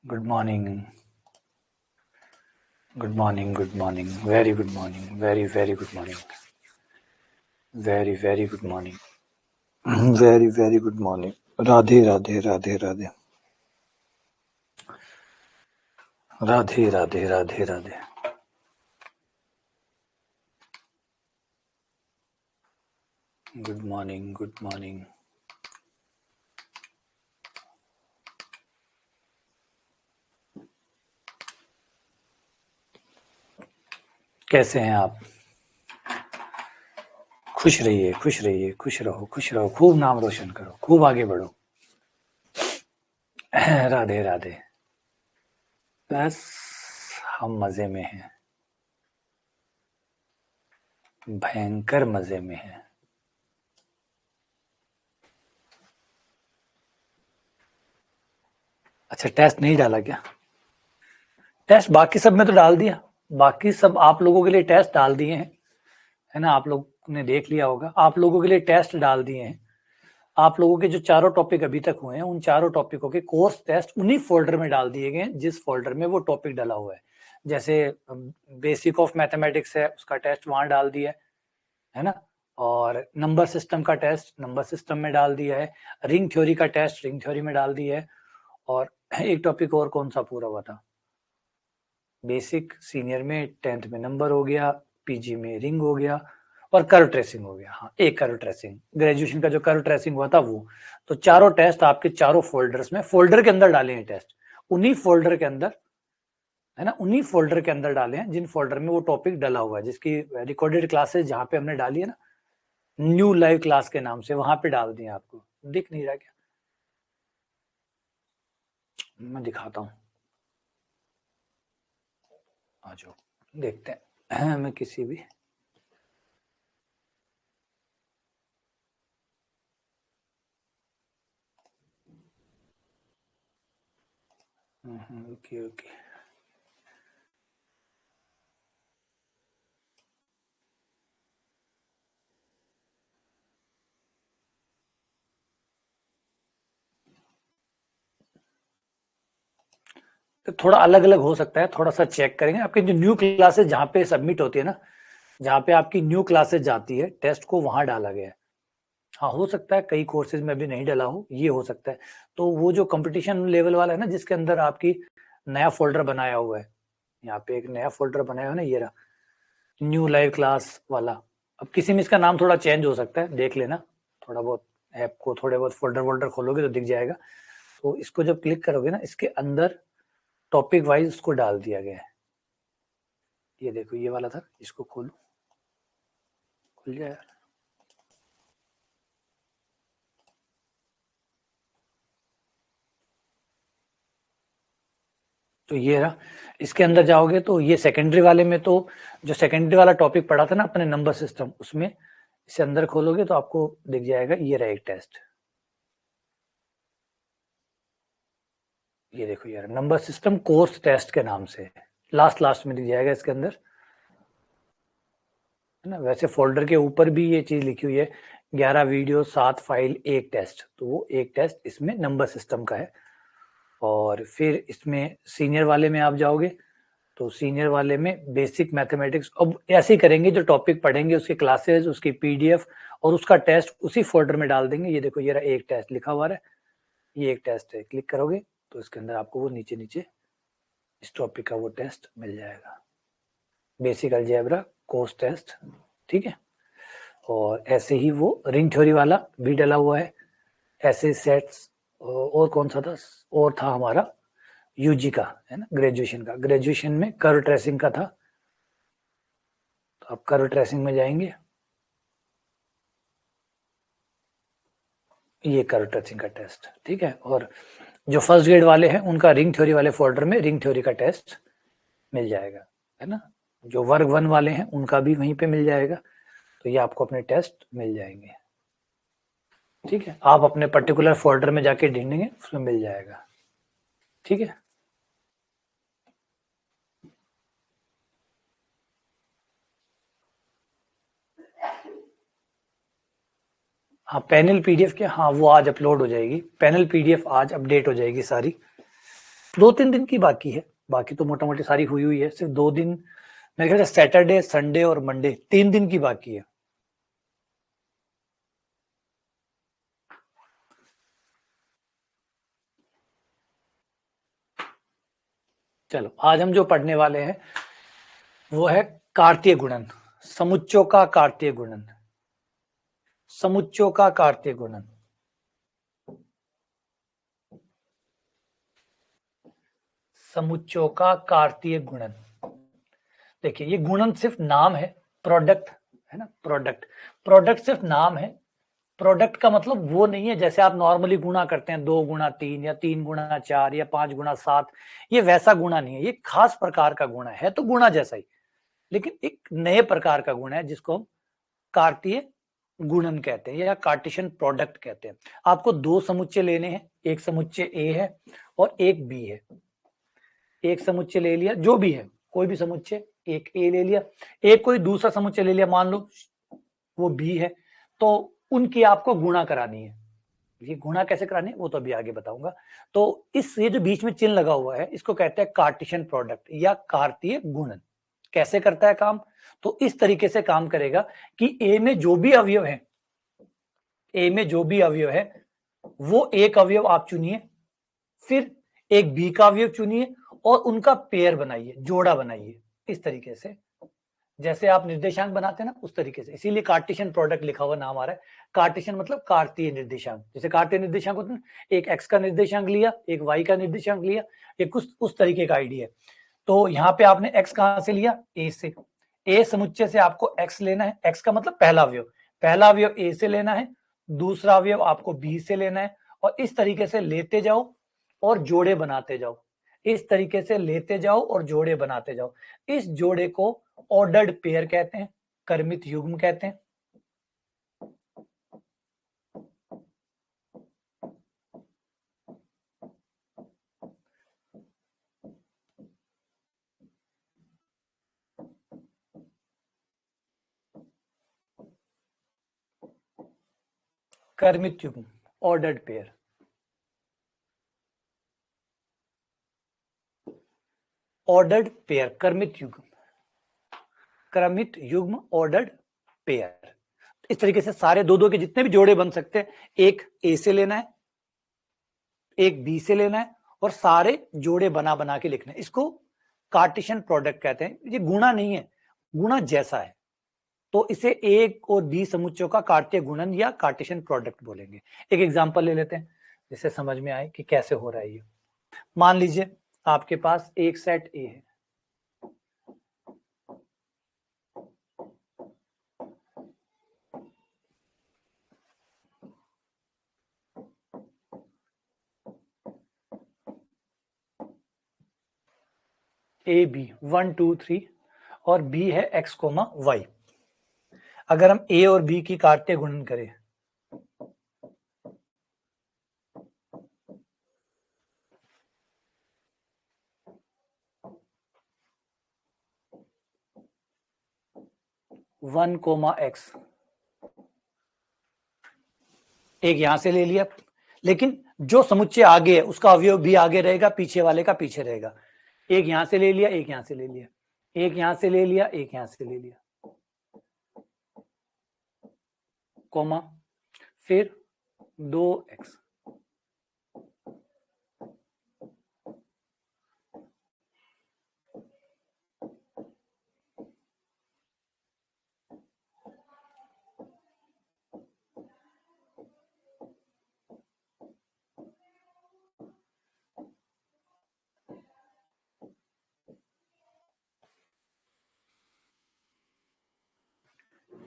Good morning. Good morning. Good morning. Very good morning. Very, very good morning. Very, very good morning. Very, very good morning. Radhe, Radhe, Radhe, Radhe. Radhe, Radhe, Radhe, Radhe. Good morning. Good morning. कैसे हैं आप? खुश रहिए, खुश रहिए, खुश रहो, खुश रहो, खूब नाम रोशन करो, खूब आगे बढ़ो. राधे राधे. बस हम मजे में हैं, भयंकर मजे में हैं. अच्छा, टेस्ट नहीं डाला क्या? टेस्ट बाकी सब में तो डाल दिया. बाकी सब आप लोगों के लिए टेस्ट डाल दिए हैं, है ना. आप लोग ने देख लिया होगा. आप लोगों के लिए टेस्ट डाल दिए हैं. आप लोगों के जो चारों टॉपिक अभी तक हुए हैं, उन चारों टॉपिकों के कोर्स टेस्ट उन्हीं फोल्डर में डाल दिए गए हैं जिस फोल्डर में वो टॉपिक डाला हुआ है. जैसे बेसिक ऑफ मैथमेटिक्स है, उसका टेस्ट वहां डाल दिया है ना. और नंबर सिस्टम का टेस्ट नंबर सिस्टम में डाल दिया है. रिंग थ्योरी का टेस्ट रिंग थ्योरी में डाल दिया है. और एक टॉपिक और कौन सा पूरा हुआ था? बेसिक सीनियर में 10th में नंबर हो गया, पीजी में रिंग हो गया, और कर्व ट्रेसिंग हो गया. हाँ, एक कर्व ट्रेसिंग ग्रेजुएशन का जो कर्व ट्रेसिंग हुआ था वो. तो चारों टेस्ट आपके चारों फोल्डर्स में, फोल्डर के अंदर डाले हैं टेस्ट. उन्हीं फोल्डर के अंदर, है ना, उन्हीं फोल्डर के अंदर डाले हैं जिन फोल्डर में वो टॉपिक डाला हुआ है, जिसकी रिकॉर्डेड क्लासेस जहां पे हमने डाली है ना, न्यू लाइव क्लास के नाम से, वहां पे डाल दिए. आपको दिख नहीं रहा क्या? मैं दिखाता हूँ, आ जाओ देखते हैं. मैं किसी भी ओके ओके. तो थोड़ा अलग अलग हो सकता है, थोड़ा सा चेक करेंगे. आपकी जो न्यू क्लासेस जहाँ पे सबमिट होती है ना, जहाँ पे आपकी न्यू क्लासेस जाती है, टेस्ट को वहां डाला गया है. हाँ, हो सकता है कई कोर्सेज में भी नहीं डाला हो, ये हो सकता है. तो वो जो कंपटीशन लेवल वाला है ना, जिसके अंदर आपकी नया फोल्डर बनाया हुआ है, यहाँ पे एक नया फोल्डर बनाया हुआ है ना, ये रहा न्यू लाइव क्लास वाला. अब किसी में इसका नाम थोड़ा चेंज हो सकता है, देख लेना. थोड़ा बहुत ऐप को, थोड़े बहुत फोल्डर वोल्डर खोलोगे तो दिख जाएगा. तो इसको जब क्लिक करोगे ना, इसके अंदर टॉपिक वाइज उसको डाल दिया गया है. ये देखो, ये वाला था, इसको खोलो, खुल जाए. तो ये रहा. इसके अंदर जाओगे तो ये सेकेंडरी वाले में, तो जो सेकेंडरी वाला टॉपिक पढ़ा था ना अपने नंबर सिस्टम, उसमें इसे अंदर खोलोगे तो आपको दिख जाएगा. ये रहा एक टेस्ट. ये देखो यार, नंबर सिस्टम कोर्स टेस्ट के नाम से लास्ट लास्ट में दिख जाएगा इसके अंदर, है ना. वैसे फोल्डर के ऊपर भी ये चीज लिखी हुई है, 11 वीडियो 7 फाइल 1 टेस्ट. तो वो एक टेस्ट इसमें नंबर सिस्टम का है. और फिर इसमें सीनियर वाले में आप जाओगे तो सीनियर वाले में बेसिक मैथमेटिक्स. अब ऐसे ही करेंगे, जो टॉपिक पढ़ेंगे उसके क्लासेस, उसकी पीडीएफ और उसका टेस्ट उसी फोल्डर में डाल देंगे. ये देखो, ये रहा एक टेस्ट लिखा हुआ है, ये एक टेस्ट है. क्लिक करोगे तो इसके अंदर आपको वो नीचे नीचे इस टॉपिक का वो टेस्ट मिल जाएगा, बेसिक अलजेब्रा कोर्स टेस्ट. ठीक है. और ऐसे ही वो रिंग थ्योरी वाला भी डाला हुआ है, ऐसे सेट्स. और कौन सा था? और था हमारा यूजी का, है ना, ग्रेजुएशन का. ग्रेजुएशन में कर्व ट्रेसिंग का था, तो आप कर्व ट्रेसिंग में जाएंगे. ये कर्व ट्रेसिंग का टेस्ट. ठीक है. और जो फर्स्ट ग्रेड वाले हैं उनका रिंग थ्योरी वाले फोल्डर में रिंग थ्योरी का टेस्ट मिल जाएगा, है ना. जो वर्ग 1 वाले हैं उनका भी वहीं पे मिल जाएगा. तो ये आपको अपने टेस्ट मिल जाएंगे. ठीक है. आप अपने पर्टिकुलर फोल्डर में जाके ढूंढेंगे, उसमें मिल जाएगा. ठीक है. हाँ, पैनल पीडीएफ क्या, हाँ वो आज अपलोड हो जाएगी. पैनल पीडीएफ आज अपडेट हो जाएगी सारी. 2-3 दिन की बाकी है, बाकी तो मोटा मोटी सारी हुई है, सिर्फ 2 दिन मेरे ख्याल से सैटरडे, संडे और मंडे 3 दिन की बाकी है। चलो आज हम जो पढ़ने वाले हैं वो है कार्तीय गुणन, समुच्चयों का कार्तीय गुणन, समुच्चयों का कार्तीय गुणन। समुच्चयों का कार्तीय गुणन। देखिए ये गुणन सिर्फ नाम है, प्रोडक्ट है ना, प्रोडक्ट, प्रोडक्ट सिर्फ नाम है। प्रोडक्ट का मतलब वो नहीं है जैसे आप नॉर्मली गुणा करते हैं 2 गुणा 3 या 3 गुणा 4 या 5 गुणा 7, ये वैसा गुणा नहीं है, ये खास प्रकार का गुणा है तो गुणा जैसा ही, लेकिन एक नए प्रकार का गुणा है जिसको हम कार्तीय गुणन कहते हैं या कार्टेशियन प्रोडक्ट कहते हैं। आपको 2 समुच्चय लेने हैं, एक समुच्चय ए है और एक बी है। एक समुच्चय ले लिया, जो भी है कोई भी समुच्चय, एक ए ले लिया, एक कोई दूसरा समुच्चय ले लिया, मान लो वो बी है, तो उनकी आपको गुणा करानी है। ये गुणा कैसे करानी है वो तो अभी आगे बताऊंगा। तो इस ये जो बीच में चिन्ह लगा हुआ है इसको कहते हैं कार्टेशियन प्रोडक्ट या कार्तीय गुणन। कैसे करता है काम? तो इस तरीके से काम करेगा कि ए में जो भी अवयव है, ए में जो भी अवयव है वो एक अवयव आप चुनिए, फिर एक बी का अवयव चुनिए और उनका पेयर बनाइए, जोड़ा बनाइए, इस तरीके से जैसे आप निर्देशांक बनाते हैं ना उस तरीके से। इसीलिए कार्टेशियन प्रोडक्ट लिखा हुआ नाम आ रहा है। कार्टेशियन मतलब कार्तीय निर्देशांक, जैसे कार्तीय निर्देशांक होते हैं, एक एक्स का निर्देशांक लिया, एक वाई का निर्देशांक लिया, एक उस तरीके का आइडिया है। तो यहाँ पे आपने एक्स कहां से लिया? ए से। ए समुच्चय से आपको एक्स लेना है, एक्स का मतलब पहला अवयव, पहला अवयव ए से लेना है, दूसरा अवयव आपको बी से लेना है, और इस तरीके से लेते जाओ और जोड़े बनाते जाओ, इस तरीके से लेते जाओ और जोड़े बनाते जाओ। इस जोड़े को ऑर्डर्ड पेयर कहते हैं, क्रमित युग्म कहते हैं। क्रमित युग्म, ऑर्डर्ड पेयर। ऑर्डर्ड पेयर, क्रमित युग्म, क्रमित युग्म, ऑर्डर्ड पेयर। इस तरीके से सारे दो दो के जितने भी जोड़े बन सकते हैं, एक ए से लेना है, एक बी से लेना है और सारे जोड़े बना बना के लिखना है। इसको कार्टेशियन प्रोडक्ट कहते हैं। ये गुणा नहीं है, गुणा जैसा है, तो इसे ए और बी समुच्चयों का कार्तीय गुणन या कार्टेशियन प्रोडक्ट बोलेंगे। एक एग्जांपल ले लेते हैं जिससे समझ में आए कि कैसे हो रहा है ये। मान लीजिए आपके पास एक सेट ए है, ए बी 1 2 3 और बी है एक्स कोमा वाई। अगर हम ए और बी की कार्तीय गुणन करें, वन कोमा एक्स, एक यहां से ले लिया, लेकिन जो समुच्चय आगे है उसका अवयव भी आगे रहेगा, पीछे वाले का पीछे रहेगा। एक यहां से ले लिया, एक यहां से ले लिया, एक यहां से ले लिया, एक यहां से ले लिया, कोमा, फिर 2x,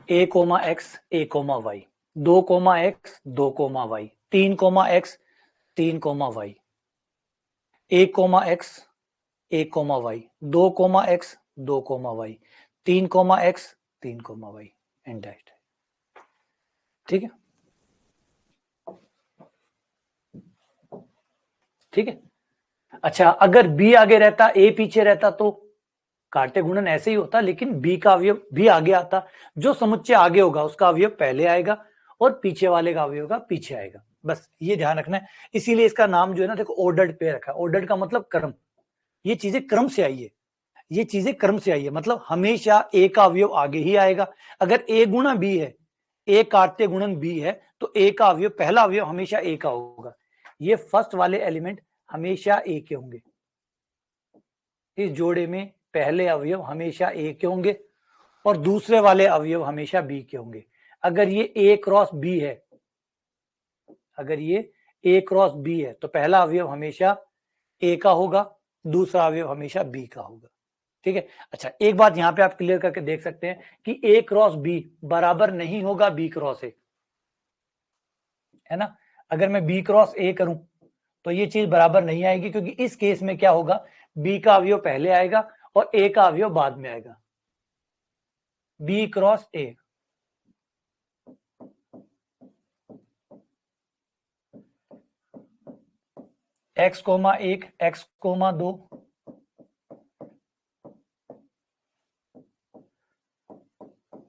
A comma x, A comma y, 2 comma x, 2 comma y, 3 comma x, 3 comma y, 1 comma x, 1 comma y, 2 comma x, 2 comma y, 3 comma x, 3 comma y, and that. ठीक है, ठीक है। अच्छा, अगर बी आगे रहता, ए पीछे रहता तो कार्तीय गुणन ऐसे ही होता, लेकिन बी का अवयव भी आगे आता। जो समुच्चय आगे होगा उसका अवयव पहले आएगा और पीछे वाले का अवयव का पीछे आएगा। बस ये ध्यान रखना है। इसीलिए इसका नाम जो है ना देखो ऑर्डर्ड पेयर रखा है। ऑर्डर्ड का मतलब क्रम, ये चीजें क्रम से आई है, ये चीजें क्रम से आई है, मतलब हमेशा ए का अवयव आगे ही आएगा। अगर ए गुणा बी है, ए कार्त्य गुणन बी है, तो ए का अवयव, पहला अवयव हमेशा ए का होगा। ये फर्स्ट वाले एलिमेंट हमेशा ए के होंगे, इस जोड़े में पहले अवयव हमेशा ए के होंगे और दूसरे वाले अवयव हमेशा बी के होंगे। अगर ये ए क्रॉस बी है, अगर ये ए क्रॉस बी है तो पहला अवयव हमेशा ए का होगा, दूसरा अवयव हमेशा बी का होगा। ठीक है। अच्छा, एक बात यहां पे आप क्लियर करके देख सकते हैं कि ए क्रॉस बी बराबर नहीं होगा बी क्रॉस ए, है ना। अगर मैं बी क्रॉस ए करूं तो ये चीज बराबर नहीं आएगी, क्योंकि इस केस में क्या होगा, बी का अवयव पहले आएगा और ए का अवयव बाद में आएगा। B cross A, x comma एक, एक्स कोमा दो,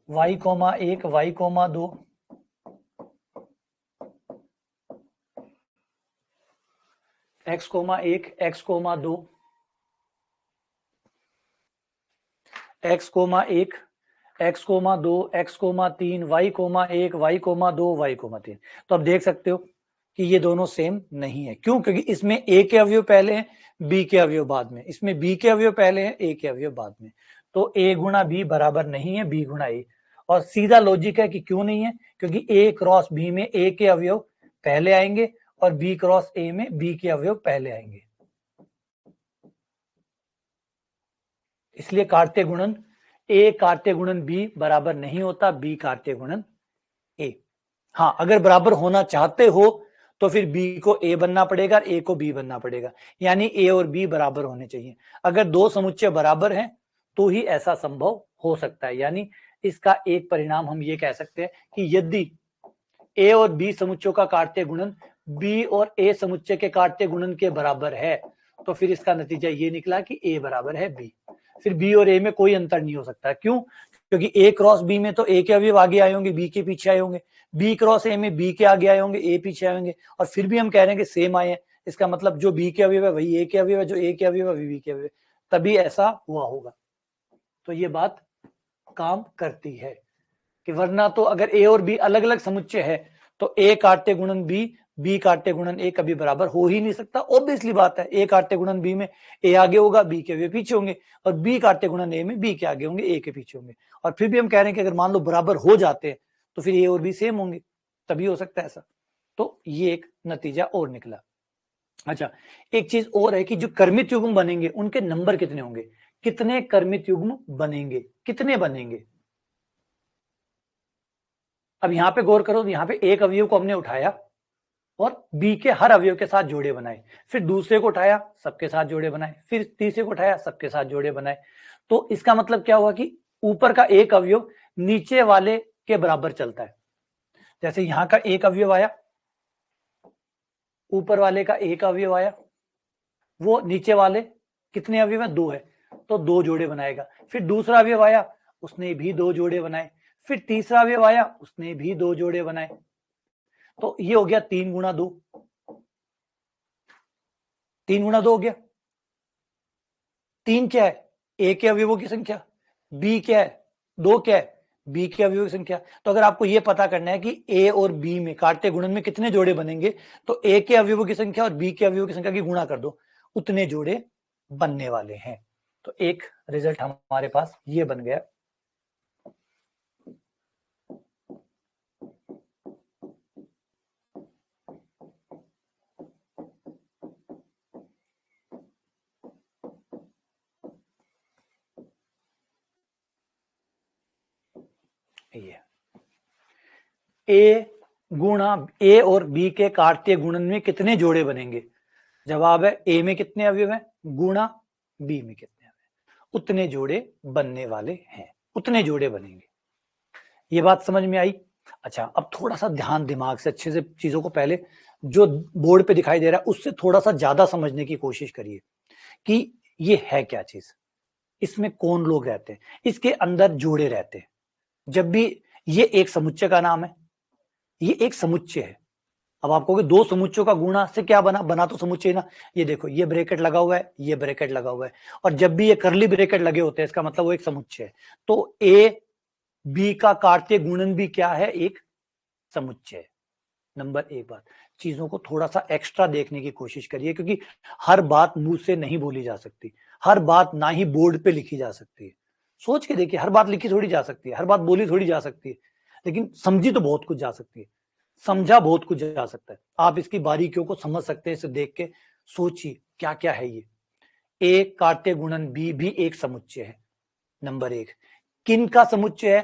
वाई कोमा एक, वाई कोमा दो, एक्स कोमा एक, एक्स कोमा दो, एक्स कोमा एक, एक्स कोमा दो, एक्स कोमा तीन, वाई कोमा एक, वाई कोमा दो, वाई कोमा तीन। तो आप देख सकते हो कि ये दोनों सेम नहीं है। क्यों? क्योंकि इसमें ए के अवयव पहले हैं, बी के अवयव बाद में, इसमें बी के अवयव पहले हैं, ए के अवयव बाद में। तो ए गुणा बी बराबर नहीं है बी गुणा ए। और सीधा लॉजिक है कि क्यों नहीं है, क्योंकि ए क्रॉस बी में ए के अवयव पहले आएंगे और बी क्रॉस ए में बी के अवयव पहले आएंगे। इसलिए कार्त्य गुणन ए कार्त्य गुणन बी बराबर नहीं होता बी कार्त्य गुणन ए। हाँ, अगर बराबर होना चाहते हो तो फिर बी को ए बनना पड़ेगा, ए को बी बनना पड़ेगा, यानी ए और बी बराबर होने चाहिए। अगर दो समुच्चय बराबर हैं तो ही ऐसा संभव हो सकता है। यानी इसका एक परिणाम हम ये कह सकते हैं कि यदि ए और बी समुच्चयों का कार्त्य गुणन बी और ए समुच्चय के कार्त्य गुणन के बराबर है, तो फिर इसका नतीजा ये निकला कि ए बराबर है बी। फिर बी और ए में कोई अंतर नहीं हो सकता। क्यों? क्योंकि ए क्रॉस बी में तो ए के अवयव आगे आए होंगे, बी के पीछे आए होंगे, बी क्रॉस ए में बी के आगे आए होंगे, ए पीछे आए होंगे, और फिर भी हम कह रहे हैं कि सेम आए हैं। इसका मतलब जो बी के अवयव है वही ए के अवयव है, जो ए के अवयव है वही बी के अवयव है, तभी ऐसा हुआ होगा। तो ये बात काम करती है कि वरना तो अगर ए और बी अलग अलग समुच्चय है तो ए कार्त्य गुणन बी, बी कार्त्य गुणन ए कभी बराबर हो ही नहीं सकता। ऑब्वियसली बात है, ए कार्त्य गुणन बी में ए आगे होगा, बी के अवयव पीछे होंगे, और बी कार्त्य गुणन ए में बी के आगे होंगे, ए के पीछे होंगे। और फिर भी हम कह रहे हैं कि अगर मान लो बराबर हो जाते हैं तो फिर ए और बी सेम होंगे, तभी हो सकता है ऐसा। तो ये एक नतीजा और निकला। अच्छा, एक चीज और है कि जो कर्मित युग्म बनेंगे उनके नंबर कितने होंगे, कितने कर्मित युग्म बनेंगे, कितने बनेंगे। अब यहां पे गौर करो, यहां पे एक अवयव को हमने उठाया और बी के हर अवयव के साथ जोड़े बनाए, फिर दूसरे को उठाया सबके साथ जोड़े बनाए, फिर तीसरे को उठाया सबके साथ जोड़े बनाए। तो इसका मतलब क्या हुआ कि ऊपर का एक अवयव नीचे वाले के बराबर चलता है। जैसे यहां का एक अवयव आया, ऊपर वाले का एक अवयव आया, वो नीचे वाले कितने अवयव है, दो है, तो दो जोड़े बनाएगा। फिर दूसरा अवयव आया, उसने भी दो जोड़े बनाए, फिर तीसरा अवयव आया, उसने भी दो जोड़े बनाए। तो ये हो गया 3 गुणा 2, 3 गुणा 2 हो गया। 3 क्या है, ए के अवयवों की संख्या, बी क्या है, 2 क्या है, बी के अवयवों की संख्या। तो अगर आपको यह पता करना है कि ए और बी में कार्त्य गुणन में कितने जोड़े बनेंगे, तो ए के अवयवों की संख्या और बी के अवयवों की संख्या की गुणा कर दो, उतने जोड़े बनने वाले हैं। तो एक रिजल्ट हमारे पास ये बन गया। ये ए गुणा ए और बी के कार्त्य गुणन में कितने जोड़े बनेंगे, जवाब है ए में कितने अवयव हैं गुणा बी में कितने अवयव, उतने जोड़े बनने वाले हैं, उतने जोड़े बनेंगे। ये बात समझ में आई। अच्छा, अब थोड़ा सा ध्यान दिमाग से अच्छे से चीजों को, पहले जो बोर्ड पे दिखाई दे रहा है उससे थोड़ा सा ज्यादा समझने की कोशिश करिए कि ये है क्या चीज, इसमें कौन लोग रहते हैं, इसके अंदर जोड़े रहते हैं। जब भी ये एक समुच्चय का नाम है, ये एक समुच्चय है, अब आप कहोगे दो समुच्चयों का गुणा से क्या बना तो समुच्चय ना। ये देखो, ये ब्रैकेट लगा हुआ है, ये ब्रैकेट लगा हुआ है, और जब भी ये कर्ली ब्रैकेट लगे होते हैं इसका मतलब वो एक समुच्चय है। तो ए बी का कार्तीय गुणन भी क्या है, एक समुच्चय। नंबर एक बात, चीजों को थोड़ा सा एक्स्ट्रा देखने की कोशिश करिए, क्योंकि हर बात मुंह से नहीं बोली जा सकती, हर बात ना ही बोर्ड पे लिखी जा सकती है। सोच के देखिए, हर बात लिखी थोड़ी जा सकती है, हर बात बोली थोड़ी जा सकती है, लेकिन समझी तो बहुत कुछ जा सकती है, समझा बहुत कुछ जा सकता है। आप इसकी बारीकियों को समझ सकते हैं, इसे देख के सोचिए क्या क्या है ये। ए कार्तीय गुणन बी भी एक समुच्चय है। नंबर एक, किन का समुच्चय है,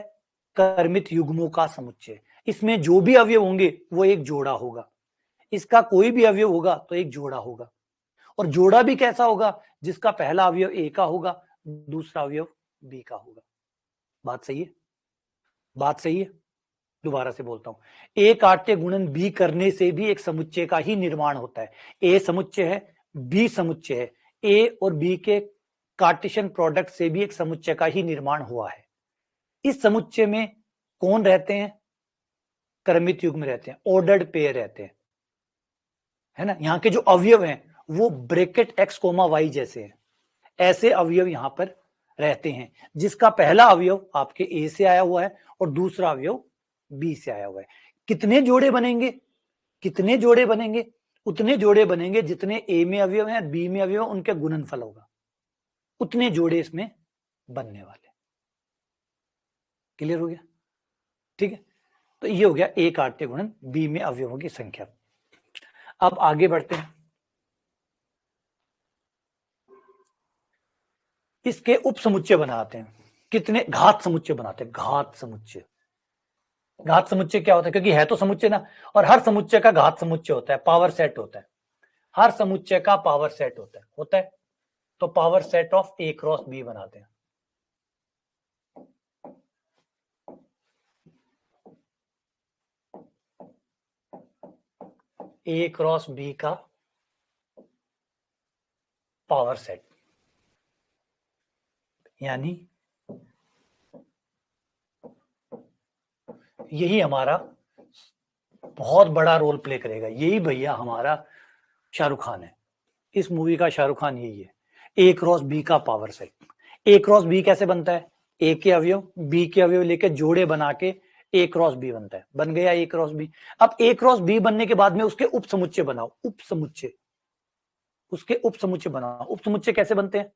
कर्मित युग्मों का समुच्चय। इसमें जो भी अवयव होंगे वो एक जोड़ा होगा, इसका कोई भी अवयव होगा तो एक जोड़ा होगा, और जोड़ा भी कैसा होगा, जिसका पहला अवयव ए का होगा, दूसरा अवयव बी का होगा। बात सही है, बात सही है। दोबारा से बोलता हूं, ए कार्तीय गुणन बी करने से भी एक समुच्चय का ही निर्माण होता है। ए समुच्चय है, बी समुच्चय है, ए और बी के कार्टेशियन प्रोडक्ट से भी एक समुच्चय का ही निर्माण हुआ है। इस समुच्चय में कौन रहते हैं, क्रमित युग्म रहते हैं, ऑर्डर्ड पेयर रहते हैं, है ना। यहाँ के जो अवयव हैं वो ब्रैकेट एक्स कोमा वाई जैसे हैं, ऐसे अवयव यहाँ पर रहते हैं, जिसका पहला अवयव आपके ए से आया हुआ है और दूसरा अवयव बी से आया हुआ है। कितने जोड़े बनेंगे, कितने जोड़े बनेंगे, उतने जोड़े बनेंगे जितने ए में अवयव हैं, बी में अवयव, उनके गुणनफल होगा, उतने जोड़े इसमें बनने वाले। क्लियर हो गया, ठीक है। तो ये हो गया ए कार्तीय गुणन बी में अवयवों की संख्या। अब आगे बढ़ते हैं, इसके उप समुच्चय बनाते हैं। कितने, घात समुच्चय बनाते हैं, घात समुच्चय। घात समुच्चय क्या होता है, क्योंकि है तो समुच्चय ना, और हर समुच्चय का घात समुच्चय होता है, पावर सेट होता है, हर समुच्चय का पावर सेट होता है। तो power set of A cross B बनाते हैं। ए क्रॉस बी का पावर सेट, यानी यही हमारा बहुत बड़ा रोल प्ले करेगा। यही भैया हमारा शाहरुख खान है, इस मूवी का शाहरुख खान यही है, ए क्रॉस बी का पावर सेट। ए क्रॉस बी कैसे बनता है, ए के अवयव बी के अवयव लेके जोड़े बना के ए क्रॉस बी बनता है, बन गया ए क्रॉस बी। अब ए क्रॉस बी बनने के बाद में उसके उप समुच्चय बनाओ, उप समुच्चय, उसके उप समुच्चय बनाओ। उप समुच्चय कैसे बनते हैं,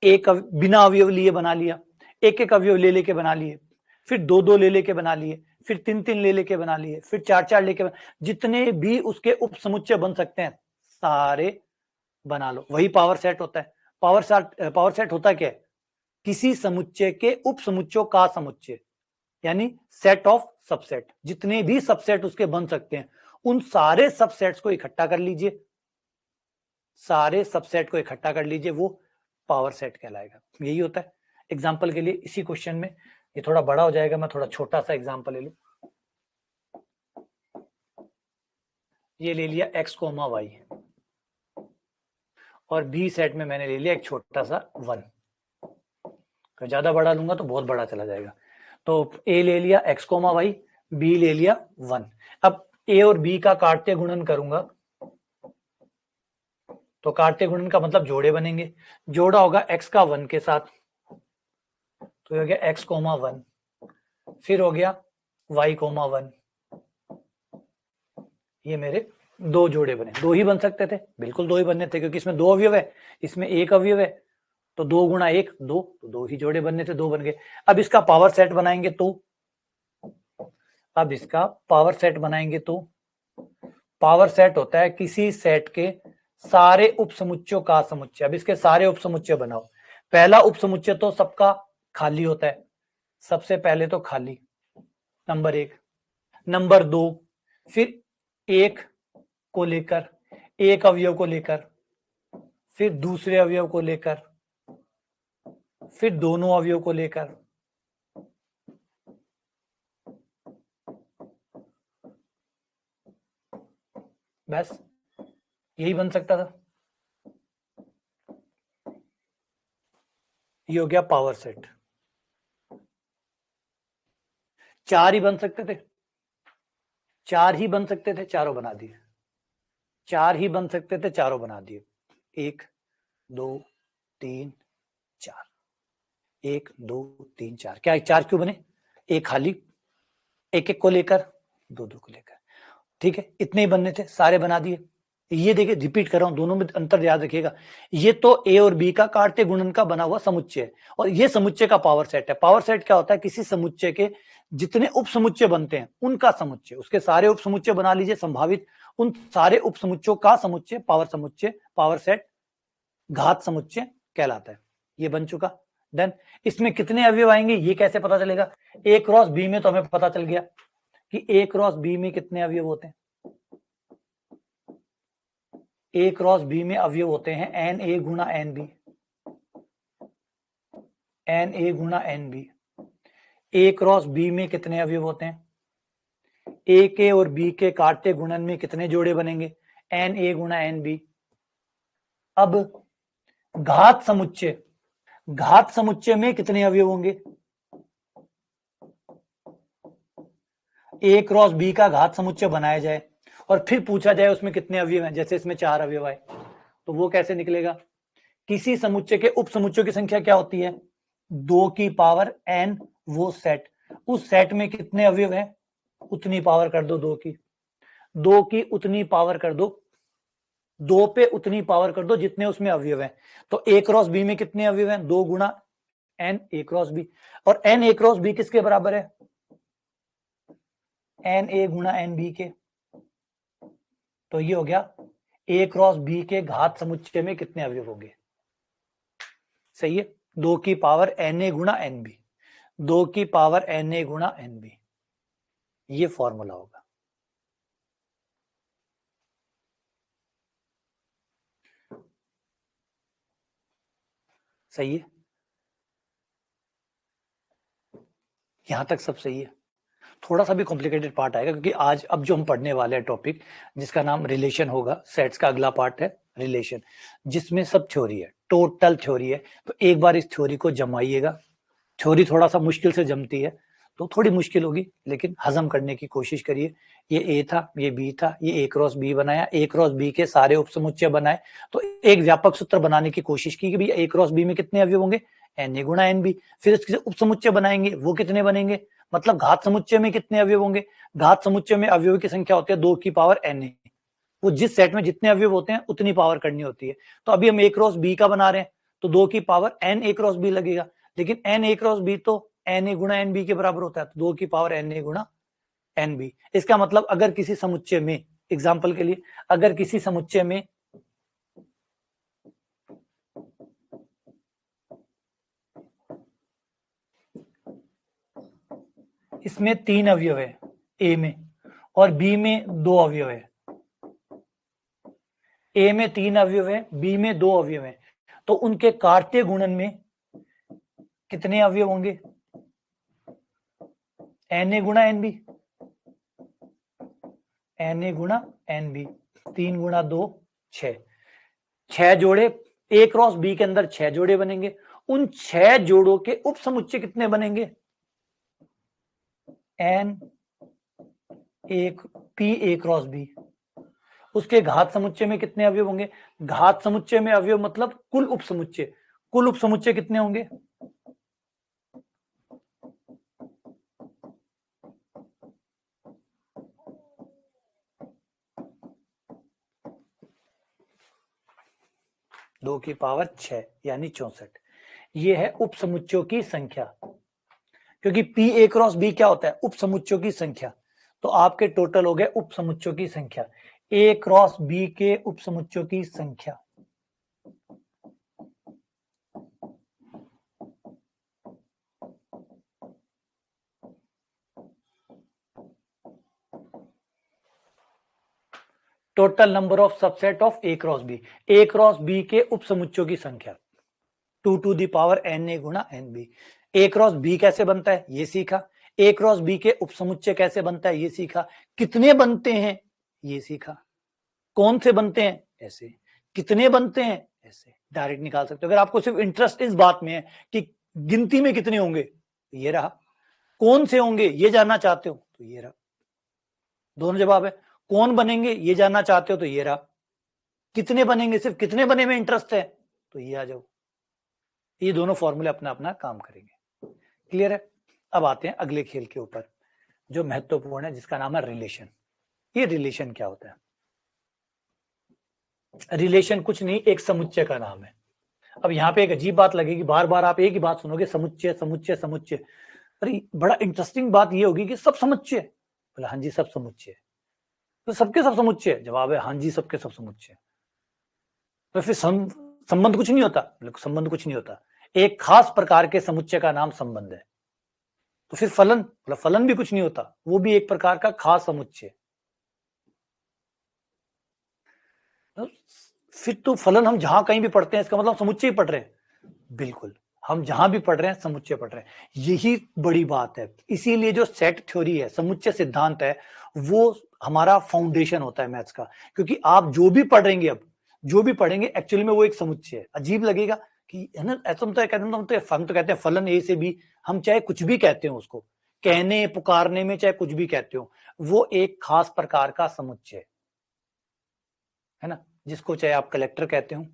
एक बिना अवयव लिए बना लिया, एक एक अवयव ले लेके बना लिए, फिर दो दो ले लेके बना लिए, फिर तीन तीन ले लेके बना लिए, फिर चार चार लेके जितने भी उसके उप समुच्चय बन सकते हैं सारे बना लो। वही पावर सेट होता है। पावर सेट होता क्या है, किसी समुच्चय के उप समुच्चयों का समुच्चय, यानी सेट ऑफ सबसेट। जितने भी सबसेट उसके बन सकते हैं उन सारे सबसेट्स को इकट्ठा कर लीजिए, सारे सबसेट को इकट्ठा कर लीजिए, वो पावर सेट कहलाएगा। यही होता है। एग्जाम्पल के लिए इसी क्वेश्चन में, ये थोड़ा बड़ा हो जाएगा, मैं थोड़ा छोटा सा एग्जाम्पल ले लूं। ये ले लिया एक्स कोमा वाई, और बी सेट में मैंने ले लिया एक छोटा सा 1। ज्यादा बड़ा लूंगा तो बहुत बड़ा चला जाएगा। तो ए ले लिया एक्स कोमा वाई, बी ले लिया 1। अब ए और बी का कार्तीय गुणन करूंगा, तो कार्तीय गुणन का मतलब जोड़े बनेंगे, जोड़ा होगा एक्स का 1 के साथ, तो हो गया एक्स कोमा 1, फिर हो गया वाई कोमा 1। ये मेरे दो जोड़े बने। दो ही बन सकते थे, बिल्कुल दो ही बनने थे, क्योंकि इसमें दो अवयव है, इसमें एक अवयव है, तो 2 गुणा 1 2, तो दो ही जोड़े बनने थे, दो बन गए। अब इसका पावर सेट बनाएंगे तो, अब इसका पावर सेट बनाएंगे तो पावर सेट होता है किसी सेट के सारे उप समुच्चयों का समुच्चय। अब इसके सारे उप समुच्चय बनाओ। पहला उप समुच्चय तो सबका खाली होता है, सबसे पहले तो खाली, नंबर 1। नंबर 2, फिर एक को लेकर, एक अवयव को लेकर, फिर दूसरे अवयव को लेकर, फिर दोनों अवयव को लेकर, बस यही बन सकता था। ये हो गया पावर सेट। 4 ही बन सकते थे, 4 ही बन सकते थे, चारों बना दिए। 4 ही बन सकते थे, चारों बना दिए। 1 2 3 4, 1 2 3 4। क्या 4 क्यों बने? एक खाली, एक एक को लेकर, दो दो को लेकर, ठीक है, इतने ही बनने थे, सारे बना दिए। ये देखिए, रिपीट कर रहा हूं, दोनों में अंतर याद रखिएगा। ये तो ए और बी का काट्य गुणन का बना हुआ समुच्चय है, और ये समुच्चय का पावर सेट है। पावर सेट क्या होता है? किसी समुच्चय के जितने उप समुच्चय बनते हैं उनका समुच्चय, उसके सारे उप समुच्चय बना लीजिए संभावित, उन सारे उप समुच्चयों का समुच्चय पावर समुच्चय, पावर सेट, घात समुच्चय कहलाता है। ये बन चुका, डन। इसमें कितने अवयव आएंगे ये कैसे पता चलेगा? ए क्रॉस बी में तो हमें पता चल गया कि ए क्रॉस बी में कितने अवयव होते हैं। ए क्रॉस बी में अवयव होते हैं एन ए गुणा एन बी, एन ए गुणा n B. A cross B में कितने अवयव होते हैं? ए के और बी के काट्य गुणन में कितने जोड़े बनेंगे? एन ए गुणा एन बी। अब घात समुच्चय, घात समुच्चय में कितने अवयव होंगे? ए क्रॉस बी का घात समुच्चय बनाया जाए और फिर पूछा जाए उसमें कितने अवयव हैं, जैसे इसमें 4 अवयव आए, तो वो कैसे निकलेगा? किसी समुच्चय के उप समुच्चयों की संख्या क्या होती है? 2 की पावर n, वो सेट, उस सेट में कितने अवयव हैं उतनी पावर कर दो 2 की, 2 की उतनी पावर कर दो, 2 पे उतनी पावर कर दो जितने उसमें अवयव हैं। तो ए क्रॉस बी में कितने अवयव हैं? 2 गुणा एन ए क्रॉस बी, और एन ए क्रॉस बी किसके बराबर है? एन ए गुणा एन बी के। तो ये हो गया ए क्रॉस बी के घात समुच्चय में कितने अवयव होंगे। सही है, 2 की पावर एन ए गुणा एन बी, 2 की पावर एन ए गुणा एन बी, ये फॉर्मूला होगा। सही है, यहां तक सब सही है। थोड़ा सा भी कॉम्प्लिकेटेड पार्ट आएगा क्योंकि आज अब जो हम पढ़ने वाले हैं टॉपिक जिसका नाम रिलेशन होगा, सेट्स का अगला पार्ट है रिलेशन, जिसमें सब थ्योरी है, टोटल थ्योरी है। तो एक बार इस थ्योरी को जमाइएगा। थ्योरी थोड़ा सा मुश्किल से जमती है, तो थोड़ी मुश्किल होगी, लेकिन हजम करने की कोशिश करिए। ये ए था, ये बी था, ये ए क्रॉस बी बनाया, ए क्रॉस बी के सारे उपसमुच्चय बनाए, तो एक व्यापक सूत्र बनाने की कोशिश की कि भाई ए क्रॉस बी में कितने अवयव होंगे? एन ए गुणा एन बी। फिर इसके उपसमुच्चय बनाएंगे, वो कितने बनेंगे? मतलब घात समुच्चय में कितने अवयव होंगे? घात समुच्चय में अवयव की संख्या होती है 2 की पावर एन ए। वो जिस सेट में जितने अवयव होते हैं उतनी पावर करनी होती है। तो अभी हम ए क्रॉस बी का बना रहे हैं, तो 2 की power n A cross B लगेगा, लेकिन एन ए क्रॉस बी तो एन ए गुणा एन बी के बराबर होता है, तो 2 की पावर एन ए गुणा एन बी। इसका मतलब अगर किसी समुच्चय में, एग्जाम्पल के लिए, अगर किसी समुच्चय में इसमें 3 अवयव है ए में, और बी में 2 अवयव है, ए में 3 अवयव है, बी में 2 अवयव है, तो उनके कार्तीय गुणन में कितने अवयव होंगे? एन ए गुणा एन बी, एन ए गुणा एन बी, 3 गुणा 2 6, 6 जोड़े ए क्रॉस बी के अंदर 6 जोड़े बनेंगे। उन 6 जोड़ों के उप समुच्चय कितने बनेंगे? एन एक पी ए क्रॉस बी। उसके घात समुच्चय में कितने अवयव होंगे? घात समुच्चय में अवयव मतलब कुल उप समुच्चय, कुल उप समुच्चय कितने होंगे? दो की पावर 6 यानी 64। ये है उप समुच्चयों की संख्या, क्योंकि पी ए क्रॉस बी क्या होता है? उप समुच्चयों की संख्या। तो आपके टोटल हो गए उप समुच्चयों की संख्या, ए क्रॉस बी के उप समुच्चयों की संख्या। Total number of subset of A cross B, A cross B के उप समुच्चयों की संख्या 2 two the power n A गुणा n B. A cross B कैसे बनता है ये सीखा, ए क्रॉस बी के उपसमुच्चय कैसे बनता है ये सीखा, कितने बनते हैं ये सीखा, कौन से बनते हैं ऐसे, कितने बनते हैं ऐसे डायरेक्ट निकाल सकते हो। अगर आपको सिर्फ इंटरेस्ट इस बात में है कि गिनती में कितने होंगे, ये रहा, कौन से होंगे ये जानना चाहते हो तो ये रहा, दोनों जवाब है। कौन बनेंगे ये जानना चाहते हो तो ये रहा, कितने बनेंगे, सिर्फ कितने बने में इंटरेस्ट है तो ये आ जाओ। ये दोनों फॉर्मूले अपना अपना काम करेंगे। क्लियर है? अब आते हैं अगले खेल के ऊपर जो महत्वपूर्ण है, जिसका नाम है रिलेशन। ये रिलेशन क्या होता है? रिलेशन कुछ नहीं, एक समुच्चय का नाम है। अब यहाँ पे एक अजीब बात लगेगी, बार बार आप एक ही बात सुनोगे, समुच्चय समुच्चय समुच्चय। अरे बड़ा इंटरेस्टिंग बात ये होगी कि सब समुच्चय। बोला हाँ जी सब समुच्चय। तो सबके सब समुच्चय? जवाब है हाँ जी सबके सब समुच्चय। तो फिर संबंध कुछ नहीं होता? संबंध कुछ नहीं होता, एक खास प्रकार के समुच्चय का नाम संबंध है। तो फिर फलन? बोला फलन भी कुछ नहीं होता, वो भी एक प्रकार का खास समुच्चय। फिर तो फलन हम जहां कहीं भी पढ़ते हैं इसका मतलब समुच्चय ही पढ़ रहे हैं। बिल्कुल, हम जहां भी पढ़ रहे हैं समुच्चय पढ़ रहे हैं, यही बड़ी बात है। इसीलिए जो सेट थ्योरी है, समुच्चय सिद्धांत है, वो हमारा फाउंडेशन होता है मैथ्स का। क्योंकि आप जो भी पढ़ेंगे, अब जो भी पढ़ेंगे एक्चुअली में वो एक समुच्चय है। अजीब लगेगा कि है ना, ऐसा हम तो कहते हैं फलन ए से बी, हम चाहे कुछ भी कहते हो उसको, कहने पुकारने में चाहे कुछ भी कहते हो, वो एक खास प्रकार का समुच्चय है ना। जिसको चाहे आप कलेक्टर कहते हो,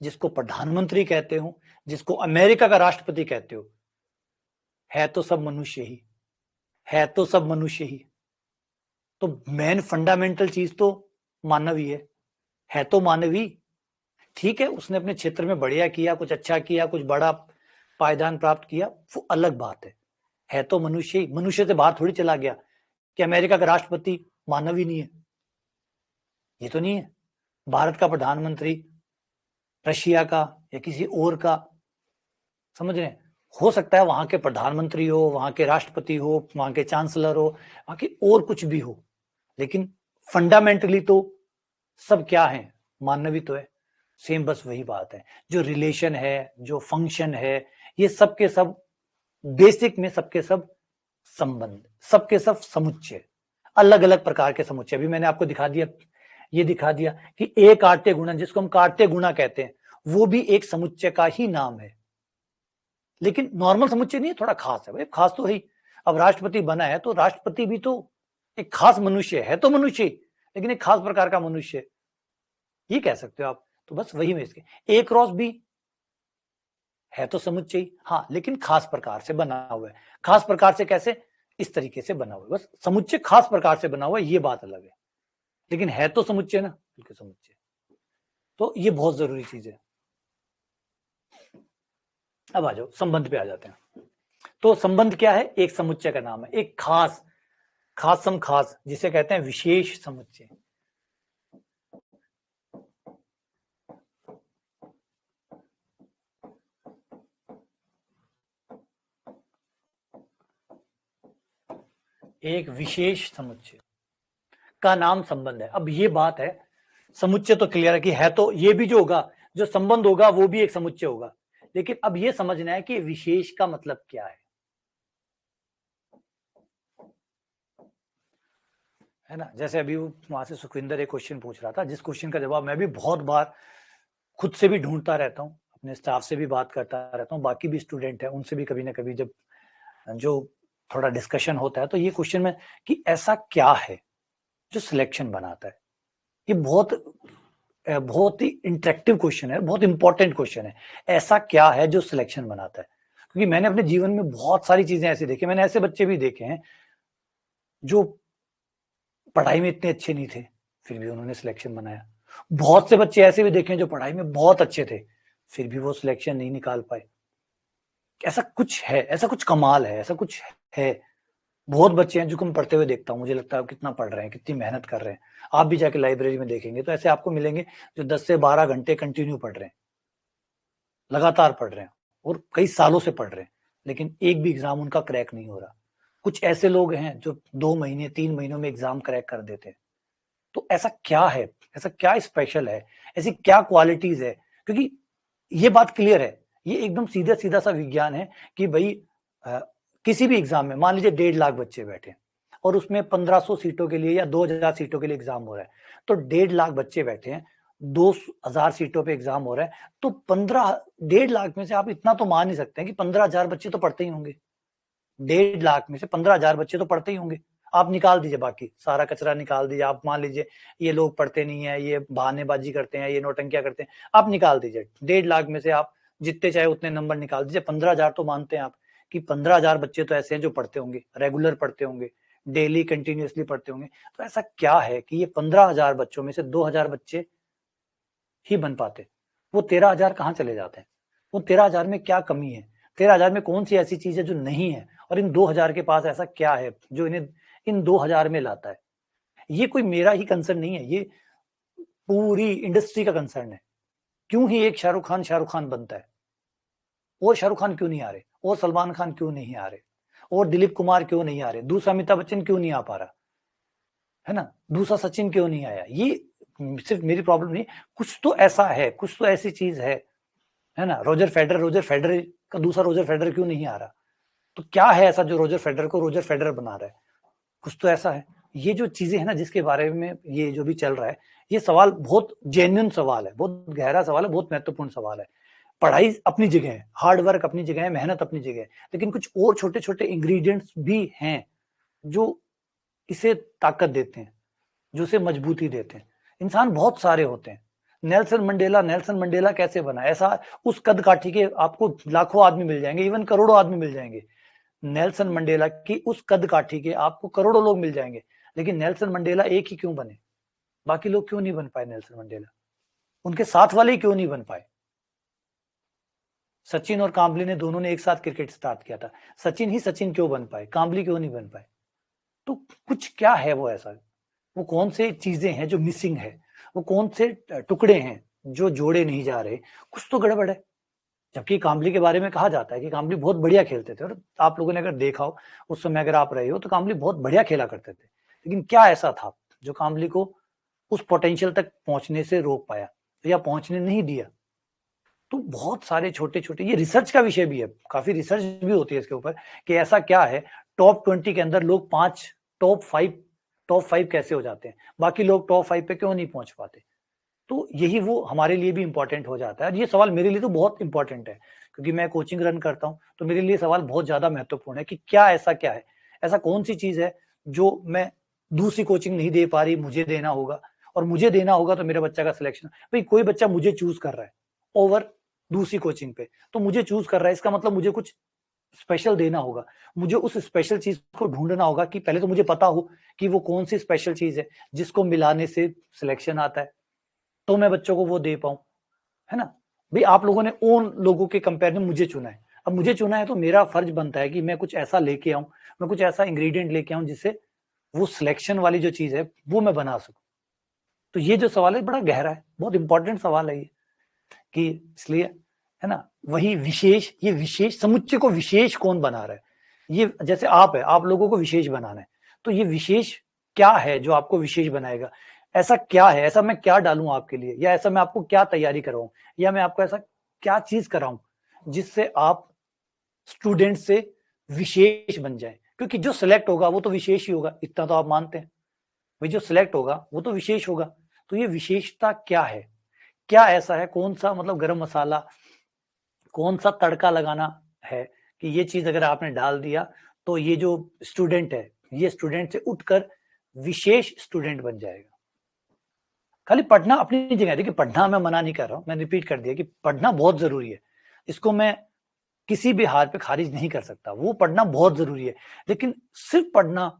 जिसको प्रधानमंत्री कहते हो, जिसको अमेरिका का राष्ट्रपति कहते हो, है तो सब मनुष्य ही, है तो सब मनुष्य ही। तो मेन फंडामेंटल चीज तो मानव ही है तो मानवी। ठीक है, उसने अपने क्षेत्र में बढ़िया किया, कुछ अच्छा किया, कुछ बड़ा पायदान प्राप्त किया, वो अलग बात है तो मनुष्य ही। मनुष्य से बाहर थोड़ी चला गया कि अमेरिका का राष्ट्रपति मानव ही नहीं है, ये तो नहीं है। भारत का प्रधानमंत्री रशिया का या किसी और का, समझ रहे हैं, हो सकता है वहां के प्रधानमंत्री हो, वहां के राष्ट्रपति हो, वहां के चांसलर हो, वहां के और कुछ भी हो, लेकिन फंडामेंटली तो सब क्या है? मानवी तो है। सेम बस वही बात है, जो रिलेशन है, जो फंक्शन है, ये सबके सब बेसिक में सबके सब संबंध, सबके सब समुच्चय, अलग अलग प्रकार के समुच्चय। अभी मैंने आपको दिखा दिया, ये दिखा दिया कि एक काट्य गुणन, जिसको हम काट्य गुणा कहते हैं, वो भी एक समुच्चय का ही नाम है, लेकिन नॉर्मल समुच्चय नहीं है, थोड़ा खास है। भाई खास तो है। अब राष्ट्रपति बना है तो राष्ट्रपति भी तो एक खास मनुष्य है तो मनुष्य, लेकिन एक खास प्रकार का मनुष्य, ये कह सकते हो आप। तो बस वही में इसके ए क्रॉस बी है तो समुच्चय, हाँ, लेकिन खास प्रकार से बना हुआ है। खास प्रकार से कैसे? इस तरीके से बना हुआ है। बस समुच्चय खास प्रकार से बना हुआ है, ये बात अलग है, लेकिन है तो समुच्चय ना, बिल्कुल समुच्चय। तो ये बहुत जरूरी चीज है। अब आ जाओ संबंध पे आ जाते हैं। तो संबंध क्या है? एक समुच्चय का नाम है, एक खास, खासम खास, जिसे कहते हैं विशेष समुच्चय। एक विशेष समुच्चय का नाम संबंध है। अब ये बात है, समुच्चय तो क्लियर है तो ये भी जो होगा, जो संबंध होगा वो भी एक समुच्चय होगा, लेकिन अब ये समझना है कि विशेष का मतलब क्या है ना। जैसे अभी वहां से सुखविंदर एक क्वेश्चन पूछ रहा था, जिस क्वेश्चन का जवाब मैं भी बहुत बार खुद से भी ढूंढता रहता हूँ, अपने स्टाफ से भी बात करता रहता हूँ, बाकी भी स्टूडेंट है उनसे भी कभी ना कभी जब जो थोड़ा डिस्कशन होता है, तो ये क्वेश्चन में कि ऐसा क्या है जो सिलेक्शन बनाता है। ये बहुत ही इंटरेक्टिव क्वेश्चन है, बहुत इंपॉर्टेंट क्वेश्चन है। ऐसा क्या है जो सिलेक्शन बनाता है? क्योंकि मैंने अपने जीवन में बहुत सारी चीजें ऐसी देखी, मैंने ऐसे बच्चे भी देखे हैं जो पढ़ाई में इतने अच्छे नहीं थे, फिर भी उन्होंने सिलेक्शन बनाया। बहुत से बच्चे ऐसे भी देखे हैं जो पढ़ाई में बहुत अच्छे थे, फिर भी वो सिलेक्शन नहीं निकाल पाए। ऐसा कुछ है, ऐसा कुछ कमाल है, ऐसा कुछ है। बहुत बच्चे हैं जो मैं पढ़ते हुए देखता हूँ, मुझे लगता है कितना पढ़ रहे हैं, कितनी मेहनत कर रहे हैं। आप भी जाके लाइब्रेरी में देखेंगे तो ऐसे आपको मिलेंगे जो 10 से 12 घंटे कंटिन्यू पढ़ रहे हैं, लगातार पढ़ रहे हैं और कई सालों से पढ़ रहे हैं, लेकिन एक भी एग्जाम उनका क्रैक नहीं हो रहा। कुछ ऐसे लोग हैं जो 2 महीने 3 महीनों में एग्जाम क्रैक कर देते हैं। तो ऐसा क्या है, ऐसा क्या स्पेशल है, ऐसी क्या क्वालिटीज है? क्योंकि ये बात क्लियर है, ये एकदम सीधा सीधा सा विज्ञान है कि भाई किसी भी एग्जाम में मान लीजिए 1.5 लाख बच्चे बैठे और उसमें 1500 सीटों के लिए या 2000 सीटों के लिए एग्जाम हो रहा है, तो 1.5 लाख बच्चे बैठे हैं, 2000 सीटों पे एग्जाम हो रहा है, तो 1.5 लाख में से आप इतना तो मान ही सकते हैं कि 15,000 बच्चे तो पढ़ते ही होंगे। 1.5 लाख में से 15,000 बच्चे तो पढ़ते ही होंगे। आप निकाल दीजिए, बाकी सारा कचरा निकाल दीजिए। आप मान लीजिए ये लोग पढ़ते नहीं है, ये बहानेबाजी करते हैं, ये नौटंकियां करते हैं, आप निकाल दीजिए। 1.5 लाख में से आप जितने चाहे उतने नंबर निकाल दीजिए। 15,000 तो मानते हैं आप कि 15,000 बच्चे तो ऐसे हैं जो पढ़ते होंगे, रेगुलर पढ़ते होंगे, डेली कंटिन्यूअसली पढ़ते होंगे। तो ऐसा क्या है कि ये 15,000 बच्चों में से 2,000 बच्चे ही बन पाते? वो 13,000 कहाँ चले जाते हैं? वो 13,000 में क्या कमी है? 13,000 में कौन सी ऐसी चीज है जो नहीं है? और इन 2,000 के पास ऐसा क्या है जो इन्हें इन 2,000 में लाता है? ये कोई मेरा ही कंसर्न नहीं है, ये पूरी इंडस्ट्री का कंसर्न है। क्यों ही एक शाहरुख खान बनता है, और शाहरुख खान क्यों नहीं आ रहे, और सलमान खान क्यों नहीं आ रहे, और दिलीप कुमार क्यों नहीं आ रहे, दूसरा अमिताभ बच्चन क्यों नहीं आ पा रहा है ना, दूसरा सचिन क्यों नहीं आया? ये सिर्फ मेरी प्रॉब्लम नहीं, कुछ तो ऐसा है, कुछ तो ऐसी चीज है ना। रोजर फेडरर का दूसरा रोजर फेडरर क्यों नहीं आ रहा? तो क्या है ऐसा जो रोजर फेडरर को रोजर फेडरर बना रहा है? कुछ तो ऐसा है। ये जो चीजें है ना जिसके बारे में ये जो भी चल रहा है, ये सवाल बहुत जेन्युइन सवाल है, बहुत गहरा सवाल है, बहुत महत्वपूर्ण सवाल है। पढ़ाई अपनी जगह है, हार्ड वर्क अपनी जगह है, मेहनत अपनी जगह है, लेकिन कुछ और छोटे छोटे इंग्रेडिएंट्स भी हैं जो इसे ताकत देते हैं, जो इसे मजबूती देते हैं। इंसान बहुत सारे होते हैं। नेल्सन मंडेला कैसे बना? ऐसा उस कद काठी के आपको लाखों आदमी मिल जाएंगे, इवन करोड़ों आदमी मिल जाएंगे। नेल्सन मंडेला की उस कद काठी के आपको करोड़ों लोग मिल जाएंगे, लेकिन नेल्सन मंडेला एक ही क्यों बने? बाकी लोग क्यों नहीं बन पाए नेल्सन मंडेला? उनके साथ वाले ही क्यों नहीं बन पाए? सचिन और कांबली ने दोनों ने एक साथ क्रिकेट स्टार्ट किया था, सचिन ही सचिन क्यों बन पाए, कांबली क्यों नहीं बन पाए? तो कुछ क्या है वो ऐसा, वो कौन से चीजें हैं जो मिसिंग है, वो कौन से टुकड़े हैं जो जोड़े नहीं जा रहे? कुछ तो गड़बड़ है। जबकि कांबली के बारे में कहा जाता है कि कांबली बहुत बढ़िया खेलते थे, और आप लोगों ने अगर देखा हो उस समय, अगर आप रहे हो, तो कांबली बहुत बढ़िया खेला करते थे। लेकिन क्या ऐसा था जो कांबली को उस पोटेंशियल तक पहुंचने से रोक पाया या पहुंचने नहीं दिया? तो बहुत सारे छोटे छोटे, ये रिसर्च का विषय भी है, काफी रिसर्च भी होती है इसके ऊपर कि ऐसा क्या है टॉप 20 के अंदर लोग 5 टॉप 5 कैसे हो जाते हैं, बाकी लोग टॉप 5 पे क्यों नहीं पहुंच पाते? तो यही वो हमारे लिए भी इंपॉर्टेंट हो जाता है। और ये सवाल मेरे लिए तो बहुत इंपॉर्टेंट है, क्योंकि मैं कोचिंग रन करता हूँ, तो मेरे लिए सवाल बहुत ज्यादा महत्वपूर्ण है कि क्या है, ऐसा कौन सी चीज है जो मैं दूसरी कोचिंग नहीं दे पा रही, मुझे देना होगा, और मुझे देना होगा तो मेरे बच्चा का सिलेक्शन। भाई कोई बच्चा मुझे चूज कर रहा है ओवर दूसरी कोचिंग पे, तो मुझे चूज कर रहा है, इसका मतलब मुझे कुछ स्पेशल देना होगा, मुझे उस स्पेशल चीज को ढूंढना होगा कि पहले तो मुझे पता हो कि वो कौन सी स्पेशल चीज है जिसको मिलाने से सिलेक्शन आता है, तो मैं बच्चों को वो दे पाऊं, है ना। भाई आप लोगों ने उन लोगों के कंपेयर में मुझे चुना है, अब मुझे चुना है तो मेरा फर्ज बनता है कि मैं कुछ ऐसा लेके आऊं, मैं कुछ ऐसा इंग्रेडिएंट लेके आऊं जिससे वो सिलेक्शन वाली जो चीज है वो मैं बना सकूं। तो ये जो सवाल है बड़ा गहरा है, बहुत इंपॉर्टेंट सवाल है ये, कि इसलिए है ना, वही विशेष, ये विशेष समुच्चय को विशेष कौन बना रहा है? ये जैसे आप है, आप लोगों को विशेष बनाना है, तो ये विशेष क्या है जो आपको विशेष बनाएगा? ऐसा क्या है, ऐसा मैं क्या डालूं आपके लिए, या ऐसा मैं आपको क्या तैयारी कराऊं, या मैं आपको ऐसा क्या चीज कराऊं जिससे आप स्टूडेंट से विशेष बन जाए? क्योंकि जो सिलेक्ट होगा वो तो विशेष ही होगा, इतना तो आप मानते हैं। भाई जो सिलेक्ट होगा वो तो विशेष होगा। तो ये विशेषता क्या है, क्या ऐसा है, कौन सा मतलब गरम मसाला, कौन सा तड़का लगाना है कि ये चीज अगर आपने डाल दिया तो ये जो स्टूडेंट है, ये स्टूडेंट से उठकर विशेष स्टूडेंट बन जाएगा? खाली पढ़ना अपनी जगह है, देखिए पढ़ना मैं मना नहीं कर रहा हूं, मैं रिपीट कर दिया कि पढ़ना बहुत जरूरी है, इसको मैं किसी भी हाल पे खारिज नहीं कर सकता, वो पढ़ना बहुत जरूरी है, लेकिन सिर्फ पढ़ना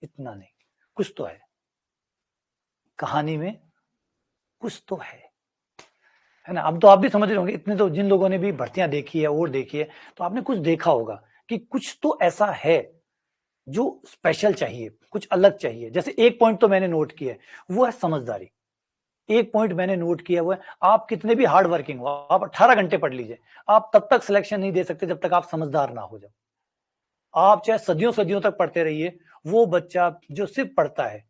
इतना नहीं, कुछ तो है कहानी में, कुछ तो है ना। अब तो आप भी समझ रहे होंगे, इतने तो जिन लोगों ने भी भर्तियां देखी है और देखी है, तो आपने कुछ देखा होगा कि कुछ तो ऐसा है जो स्पेशल चाहिए, कुछ अलग चाहिए। जैसे एक पॉइंट तो मैंने नोट किया है, वो है समझदारी। एक पॉइंट मैंने नोट किया हुआ है, आप कितने भी हार्ड वर्किंग हो, आप 18 घंटे पढ़ लीजिए, आप तब तक सिलेक्शन नहीं दे सकते जब तक आप समझदार ना हो जाओ। आप चाहे सदियों सदियों तक पढ़ते रहिए, वो बच्चा जो सिर्फ पढ़ता है,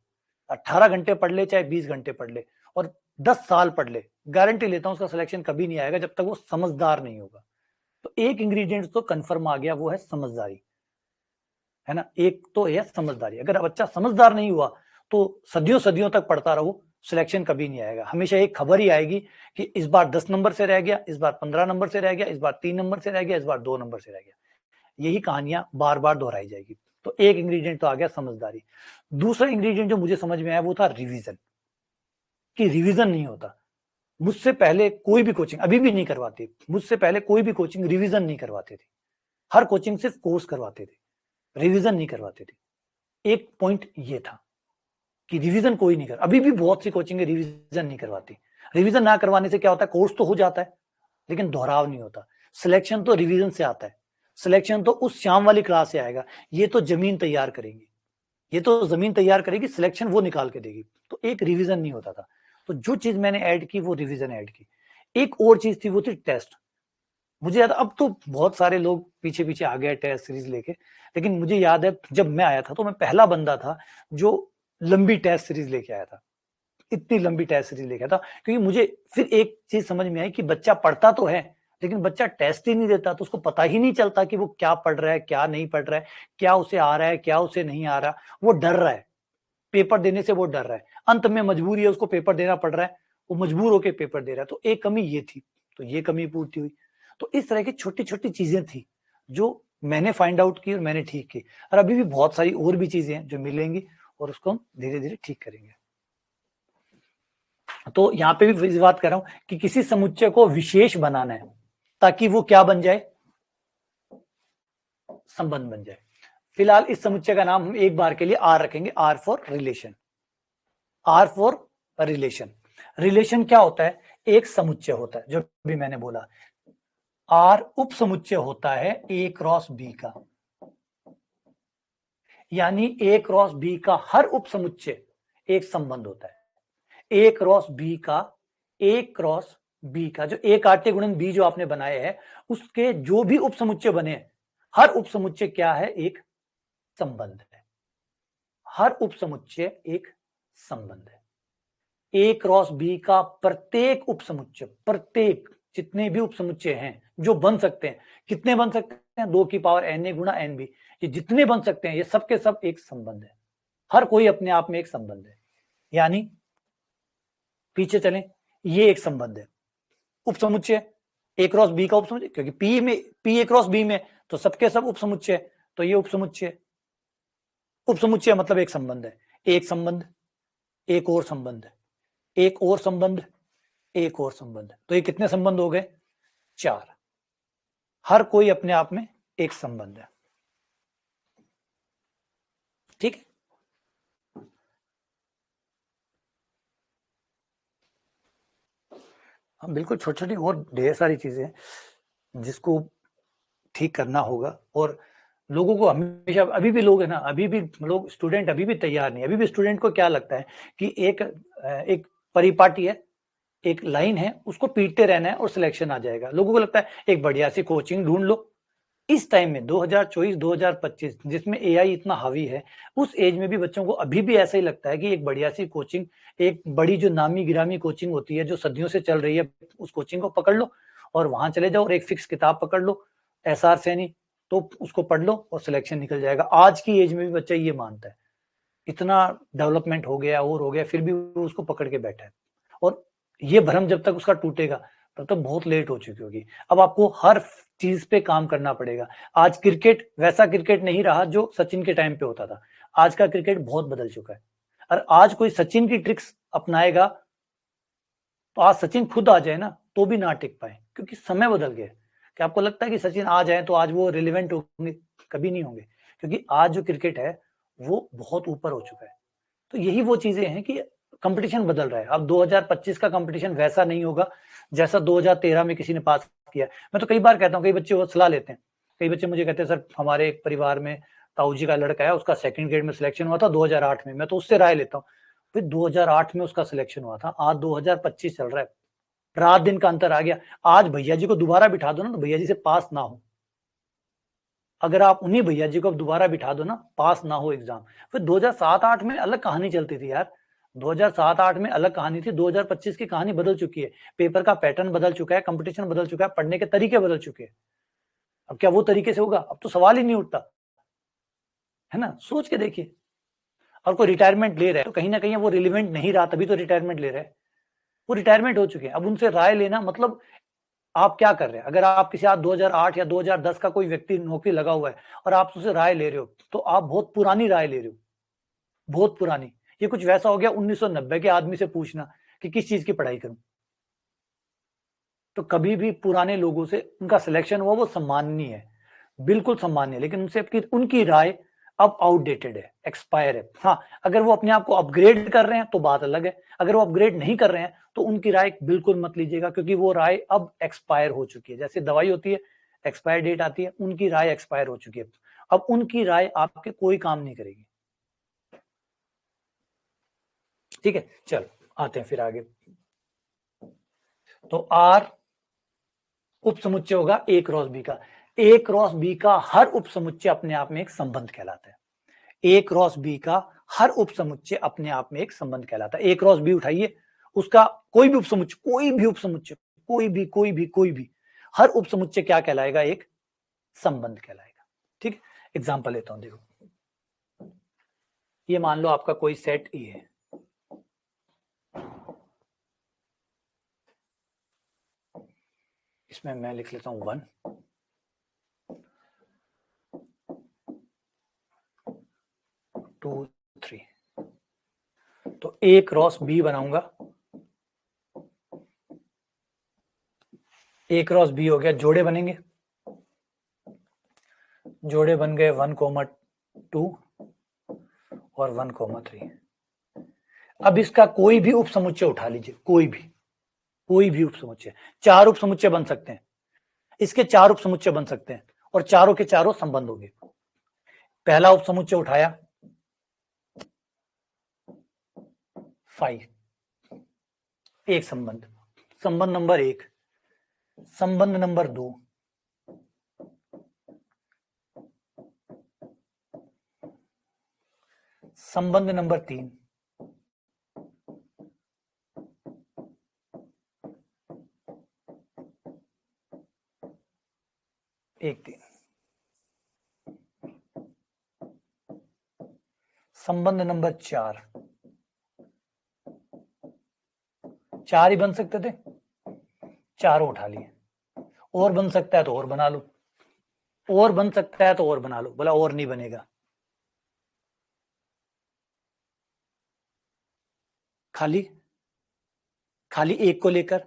18 घंटे पढ़ ले चाहे 20 घंटे पढ़ ले और 10 साल पढ़ ले, गारंटी लेता हूं उसका सिलेक्शन कभी नहीं आएगा जब तक वो समझदार नहीं होगा। तो एक इंग्रेडिएंट तो कंफर्म आ गया, वो है समझदारी, है ना। एक तो है समझदारी, अगर बच्चा समझदार नहीं हुआ तो सदियों सदियों तक पढ़ता रहो, सिलेक्शन कभी नहीं आएगा। हमेशा एक खबर ही आएगी कि इस बार 10 नंबर से रह गया, इस बार 15 नंबर से रह गया, इस बार 3 नंबर से रह गया, इस बार 2 नंबर से रह गया। यही कहानियां बार बार दोहराई जाएगी। तो एक इंग्रेडिएंट तो आ गया समझदारी। दूसरा इंग्रेडिएंट जो मुझे समझ में आया वो था रिवीजन, कि रिवीजन नहीं होता। मुझसे पहले कोई भी कोचिंग अभी भी नहीं करवाती, मुझसे पहले कोई भी कोचिंग रिवीजन नहीं करवाते थे। हर कोचिंग सिर्फ कोर्स करवाते थे, रिवीजन नहीं करवाते थे। एक पॉइंट ये था कि रिवीजन कोई नहीं कर, अभी भी बहुत सी कोचिंग रिवीजन नहीं करवाती। रिवीजन ना करवाने से क्या होता है, कोर्स तो हो जाता है लेकिन दोहराव नहीं होता। सिलेक्शन तो रिवीजन से आता है, सिलेक्शन तो उस शाम वाली क्लास से आएगा। ये तो जमीन तैयार करेंगी, ये तो जमीन तैयार करेगी, सिलेक्शन वो निकाल के देगी। तो एक रिवीजन नहीं होता था। तो जो चीज मैंने ऐड की वो रिवीजन ऐड की। एक और चीज थी वो थी टेस्ट। मुझे याद, अब तो बहुत सारे लोग पीछे पीछे आ गए टेस्ट सीरीज लेके, लेकिन मुझे याद है जब मैं आया था तो मैं पहला बंदा था जो लंबी टेस्ट सीरीज लेके आया था। इतनी लंबी टेस्ट सीरीज लेके आया था क्योंकि मुझे फिर एक चीज समझ में आई कि बच्चा पढ़ता तो है लेकिन बच्चा टेस्ट ही नहीं देता, तो उसको पता ही नहीं चलता कि वो क्या पढ़ रहा है क्या नहीं पढ़ रहा है, क्या उसे आ रहा है क्या उसे नहीं आ रहा। वो डर रहा है, पेपर देने से वो डर रहा है, अंत में मजबूरी है उसको पेपर देना पड़ रहा है, वो मजबूर होकर पेपर दे रहा है। तो एक कमी ये थी, तो ये कमी पूर्ति हुई। तो इस तरह की छोटी छोटी चीजें थी जो मैंने फाइंड आउट की और मैंने ठीक की, और अभी भी बहुत सारी और भी चीजें हैं जो मिलेंगी और उसको हम धीरे धीरे ठीक करेंगे। तो यहाँ पे भी इस बात कर रहा हूं कि किसी समुच्चय को विशेष बनाना है ताकि वो क्या बन जाए, संबंध बन जाए। फिलहाल इस समुच्चय का नाम हम एक बार के लिए आर रखेंगे, R for relation. R for relation. Relation क्या होता है, एक समुच्चय होता है जो भी मैंने बोला। आर उप समुच्चय होता है ए क्रॉस बी का, यानी ए क्रॉस बी का हर उप समुच्चय एक संबंध होता है। ए क्रॉस बी का, ए क्रॉस बी का जो ए काटे गुणन बी जो आपने बनाए हैं उसके जो भी उप समुच्चय बने, हर उप समुच्चय क्या है, एक संबंध है। हर उप समुच्चय एक संबंध है। ए क्रॉस बी का प्रत्येक उप समुच्चय, प्रत्येक जितने भी उप समुच्चय हैं जो बन सकते हैं, कितने बन सकते हैं, 2 की पावर एन ए गुणा एन बी, ये जितने बन सकते हैं ये सबके सब एक संबंध है। हर कोई अपने आप में एक संबंध है। यानी पीछे चलें, ये एक संबंध है, उप समुच्चय ए क्रॉस बी का उप समुच्चय, क्योंकि पी में पी ए क्रॉस बी में तो सबके सब उप समुच्चय, तो ये उप समुच्चय, उप समुच्चय मतलब एक संबंध है। एक संबंध, एक और संबंध, एक और संबंध, एक और संबंध, तो ये कितने संबंध हो गए, 4। हर कोई अपने आप में एक संबंध है। ठीक है, हम बिल्कुल छोटी छोटी और ढेर सारी चीजें जिसको ठीक करना होगा। और लोगों को हमेशा, अभी भी लोग है ना, अभी भी लोग, स्टूडेंट अभी भी तैयार नहीं। अभी भी स्टूडेंट को क्या लगता है कि एक परिपाटी है, एक लाइन है, उसको पीटते रहना है और सिलेक्शन आ जाएगा। लोगों को लगता है एक बढ़िया सी कोचिंग ढूंढ लो। इस टाइम में 2024 2025 जिसमें एआई इतना हावी है, उस एज में भी बच्चों को अभी भी ऐसा ही लगता है कि एक बढ़िया सी कोचिंग, एक बड़ी जो नामी गिरामी कोचिंग होती है जो सदियों से चल रही है, उस कोचिंग को पकड़ लो और वहां चले जाओ और एक फिक्स किताब पकड़ लो, एसआर सैनी, तो उसको पढ़ लो और सिलेक्शन निकल जाएगा। आज की एज में भी बच्चा ये मानता है, इतना डेवलपमेंट हो गया और हो गया, फिर भी वो उसको पकड़ के बैठा है। और ये भ्रम जब तक उसका टूटेगा तब तक बहुत लेट हो चुकी होगी। अब आपको हर चीज पे काम करना पड़ेगा। आज क्रिकेट वैसा क्रिकेट नहीं रहा जो सचिन के टाइम पे होता था। आज का क्रिकेट बहुत बदल चुका है। और आज कोई सचिन की ट्रिक्स अपनाएगा तो आज सचिन खुद आ जाए ना तो भी ना टिक पाए, क्योंकि समय बदल गया। क्या आपको लगता है कि सचिन आ जाए तो आज वो रिलेवेंट होंगे? कभी नहीं होंगे, क्योंकि आज जो क्रिकेट है वो बहुत ऊपर हो चुका है। तो यही वो चीजें हैं कि कंपटीशन बदल रहा है। अब 2025 का कंपटीशन वैसा नहीं होगा जैसा 2013 में किसी ने पास किया। मैं तो कई बार कहता हूँ, कई बच्चे वो सलाह लेते हैं, कई बच्चे मुझे कहते हैं सर हमारे एक परिवार में ताऊ जी का लड़का है, उसका सेकंड ग्रेड में सिलेक्शन हुआ था 2008 में। मैं तो उससे राय लेता हूँ, फिर 2008 में उसका सिलेक्शन हुआ था, आज 2025 चल रहा है, रात दिन का अंतर आ गया। आज भैया जी को दोबारा बिठा दो ना तो भैया जी से पास ना हो। अगर आप उन्हीं भैया जी को दोबारा बिठा दो ना, पास ना हो एग्जाम। फिर 2007-8 में अलग कहानी चलती थी यार, 2007-8 में अलग कहानी थी, 2025 की कहानी बदल चुकी है। पेपर का पैटर्न बदल चुका है, कंपटीशन बदल चुका है, पढ़ने के तरीके बदल चुके हैं। अब क्या वो तरीके से होगा? अब तो सवाल ही नहीं उठता है ना। सोच के देखिए, और कोई रिटायरमेंट ले रहा है तो कहीं ना कहीं वो रिलेवेंट नहीं रहा, तभी तो रिटायरमेंट ले रहा है। वो रिटायरमेंट हो चुके हैं, अब उनसे राय लेना मतलब आप क्या कर रहे हैं? अगर आप किसी आज 2008 या 2010 का कोई व्यक्ति नौकरी लगा हुआ है और आप उससे राय ले रहे हो, तो आप बहुत पुरानी राय ले रहे हो, बहुत पुरानी। ये कुछ वैसा हो गया 1990 के आदमी से पूछना कि किस चीज की पढ़ाई करूं। तो कभी भी पुराने लोगों से उनका सिलेक्शन हुआ वो सम्माननीय है, बिल्कुल सम्माननीय, लेकिन उनसे उनकी राय अब आउटडेटेड है, एक्सपायर है। हाँ, अगर वो अपने आप को अपग्रेड कर रहे हैं तो बात अलग है, अगर वो अपग्रेड नहीं कर रहे हैं तो उनकी राय बिल्कुल मत लीजिएगा, क्योंकि वो राय अब एक्सपायर हो चुकी है। जैसे दवाई होती है, एक्सपायर डेट आती है, उनकी राय एक्सपायर हो चुकी है, अब उनकी राय आपके कोई काम नहीं करेगी। ठीक है, चलो आते हैं फिर आगे। तो आर उप समुच्चय होगा ए क्रॉस बी का। ए क्रॉस बी का हर उप समुच्चय अपने आप में एक संबंध कहलाता है। ए क्रॉस बी का हर उप समुच्चय अपने आप में एक संबंध कहलाता है। ए क्रॉस बी उठाइए, उसका कोई भी उप समुच्चय, कोई भी उप समुच्चय, कोई भी हर उप समुच्चय क्या कहलाएगा? एक संबंध कहलाएगा। ठीक, एग्जांपल लेता हूं, देखो ये मान लो आपका कोई सेट ई है, इसमें मैं लिख लेता हूं 1, 2, 3। तो ए क्रॉस बी बनाऊंगा, ए क्रॉस बी हो गया, जोड़े बनेंगे, जोड़े बन गए 1,2 और 1,3। अब इसका कोई भी उप समुच्चय उठा लीजिए, कोई भी उप समुच्चय, 4 उप समुच्चय बन सकते हैं, इसके 4 उप समुच्चय बन सकते हैं और चारों के चारों संबंध होंगे। पहला उप समुच्चय उठाया 5, एक संबंध, संबंध नंबर 1, संबंध नंबर 2, संबंध नंबर 3, एक 3, संबंध नंबर 4, 4 ही बन सकते थे, चारों उठा लिए, और बन सकता है तो और बना लो, और बन सकता है तो और बना लो, बोला और नहीं बनेगा, खाली खाली एक को लेकर,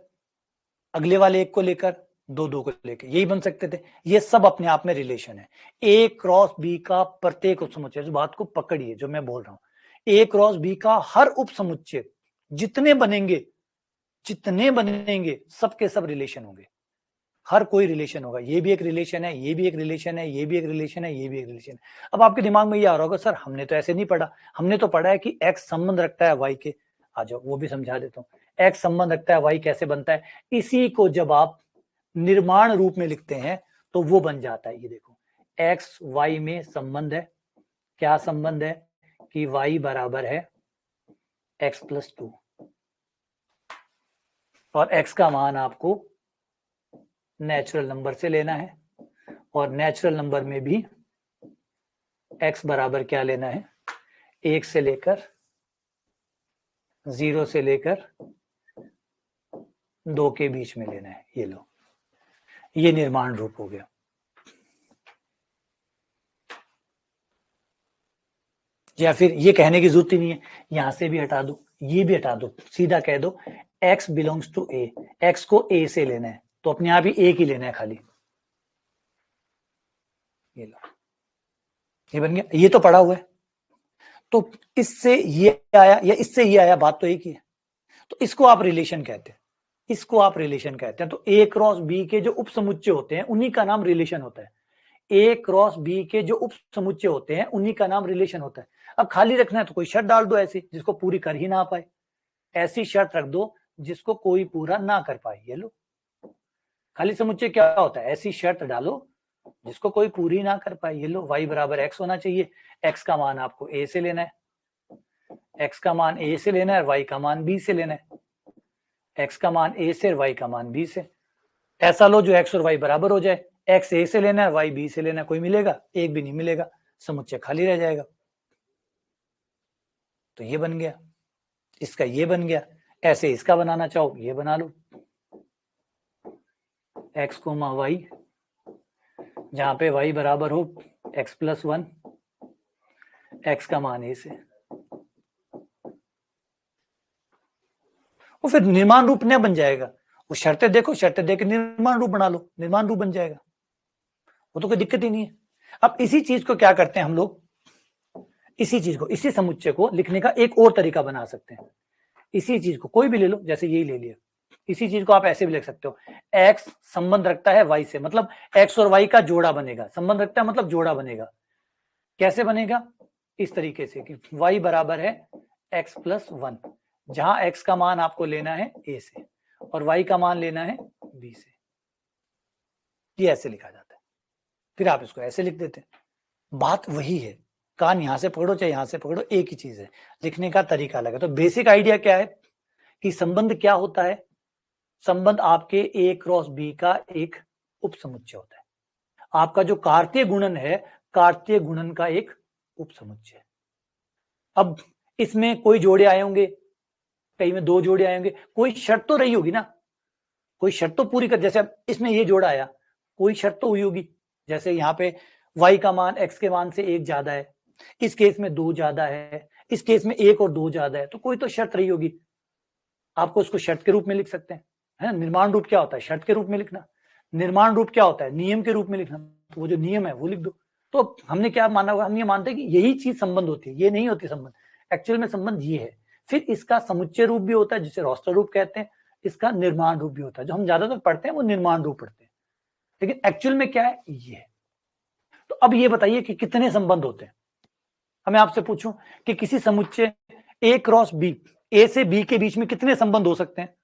अगले वाले एक को लेकर, दो को लेकर, यही बन सकते थे। ये सब अपने आप में रिलेशन है। ए क्रॉस बी का प्रत्येक उप समुच्चय, इस बात को पकड़िए जो मैं बोल रहा हूं, ए क्रॉस बी का हर उप समुच्चय जितने बनेंगे सबके सब रिलेशन होंगे, हर कोई रिलेशन होगा, ये भी एक रिलेशन है, ये भी एक रिलेशन है, ये भी एक रिलेशन है, ये भी एक रिलेशन है। अब आपके दिमाग में ये आ रहा होगा, सर हमने तो ऐसे नहीं पढ़ा, हमने तो पढ़ा है कि एक्स संबंध रखता है वाई के। आ जाओ वो भी समझा देता हूं, एक्स संबंध रखता है वाई कैसे बनता है। इसी को जब आप निर्माण रूप में लिखते हैं तो वो बन जाता है, ये देखो एक्स वाई में संबंध है, क्या संबंध है कि वाई बराबर है x+2 और x का मान आपको नेचुरल नंबर से लेना है, और नेचुरल नंबर में भी x बराबर क्या लेना है, 1 से लेकर 0 से लेकर 2 के बीच में लेना है। ये लो, ये निर्माण रूप हो गया। या फिर ये कहने की जरूरत ही नहीं है, यहां से भी हटा दो, ये भी हटा दो, सीधा कह दो x belongs to a, x को a से लेना है तो अपने आप ही एक ही लेना है खाली। ये लो, ये बन गया, ये तो पड़ा हुआ है, तो इससे ये आया या इससे ये आया, बात तो एक ही है। तो इसको आप रिलेशन कहते हैं, इसको आप रिलेशन कहते हैं। तो ए क्रॉस बी के जो उप समुच्चय होते हैं उन्हीं का नाम रिलेशन होता है। ए क्रॉस बी के जो उप समुच्चय होते हैं उन्हीं का नाम रिलेशन होता है। अब खाली रखना है तो कोई शर्त डाल दो ऐसी जिसको पूरी कर ही ना पाए, ऐसी शर्त रख दो जिसको कोई पूरा ना कर पाए। ये लो, खाली समुच्चय क्या होता है, ऐसी शर्त डालो जिसको कोई पूरी ना कर पाए। ये लो, y बराबर x होना चाहिए, x का मान आपको a से लेना है, x का मान a से लेना है, y का मान b से लेना है, x का मान a से, y का मान b से। ऐसा लो जो x और y बराबर हो जाए, x a से लेना है, y b से लेना है, कोई मिलेगा? एक भी नहीं मिलेगा, समुच्चय खाली रह जाएगा। तो ये बन गया, इसका ये बन गया, ऐसे इसका बनाना चाहो ये बना लो। एक्स कोमा वाई, जहां पे y बराबर हो x प्लस 1, एक्स का मान ए से। वो फिर निर्माण रूप न बन जाएगा, वो शर्तें देखो, शर्तें देकर निर्माण रूप बना लो, निर्माण रूप बन जाएगा, वो तो कोई दिक्कत ही नहीं है। अब इसी चीज को क्या करते हैं हम लोग, इसी चीज को, इसी समुच्चय को लिखने का एक और तरीका बना सकते हैं। इसी चीज को कोई भी ले लो, जैसे यही ले लिया, इसी चीज को आप ऐसे भी लिख सकते हो, x संबंध रखता है y से, मतलब x और y का जोड़ा बनेगा, संबंध रखता है मतलब जोड़ा बनेगा। कैसे बनेगा, इस तरीके से कि y बराबर है x प्लस 1, जहां x का मान आपको लेना है a से और y का मान लेना है b से, ये ऐसे लिखा जाता है। फिर आप इसको ऐसे लिख देते हैं, बात वही है, कान यहां से पकड़ो चाहे यहां से पकड़ो, एक ही चीज है, लिखने का तरीका अलग है। तो बेसिक आइडिया क्या है कि संबंध क्या होता है, संबंध आपके a क्रॉस b का एक उपसमुच्चय होता है, आपका जो कार्तीय गुणन है, कार्तीय गुणन का एक उपसमुच्चय। अब इसमें कोई जोड़े आए होंगे, कई में 2 जोड़े आए होंगे, कोई शर्त तो रही होगी ना, कोई शर्त तो पूरी कर, जैसे अब इसमें ये जोड़ा आया, कोई शर्त तो हुई होगी, जैसे यहाँ पे y का मान x के मान से 1 ज्यादा है, इस केस में 2 ज्यादा है, इस केस में 1 और 2 ज्यादा है, तो कोई तो शर्त रही होगी, आपको उसको शर्त के रूप में लिख सकते हैं, है। निर्माण रूप क्या होता है, शर्त के रूप में लिखना, निर्माण रूप क्या होता है, नियम के रूप में लिखना, तो वो जो नियम है वो लिख दो। तो हमने क्या माना हुआ, हम ये मानते हैं कि यही चीज संबंध होती है, ये नहीं होती संबंध, एक्चुअल में संबंध ये है। फिर इसका समुच्चय रूप भी होता है जिसे रोस्टर रूप कहते हैं, इसका निर्माण रूप भी होता है, जो हम ज्यादातर पढ़ते हैं वो निर्माण रूप पढ़ते हैं, लेकिन एक्चुअल में क्या है ये है। तो अब ये बताइए कि कितने संबंध होते हैं, हमें आपसे पूछूं कि किसी समुच्चय ए क्रॉस बी, ए से बी के बीच में कितने संबंध हो सकते हैं,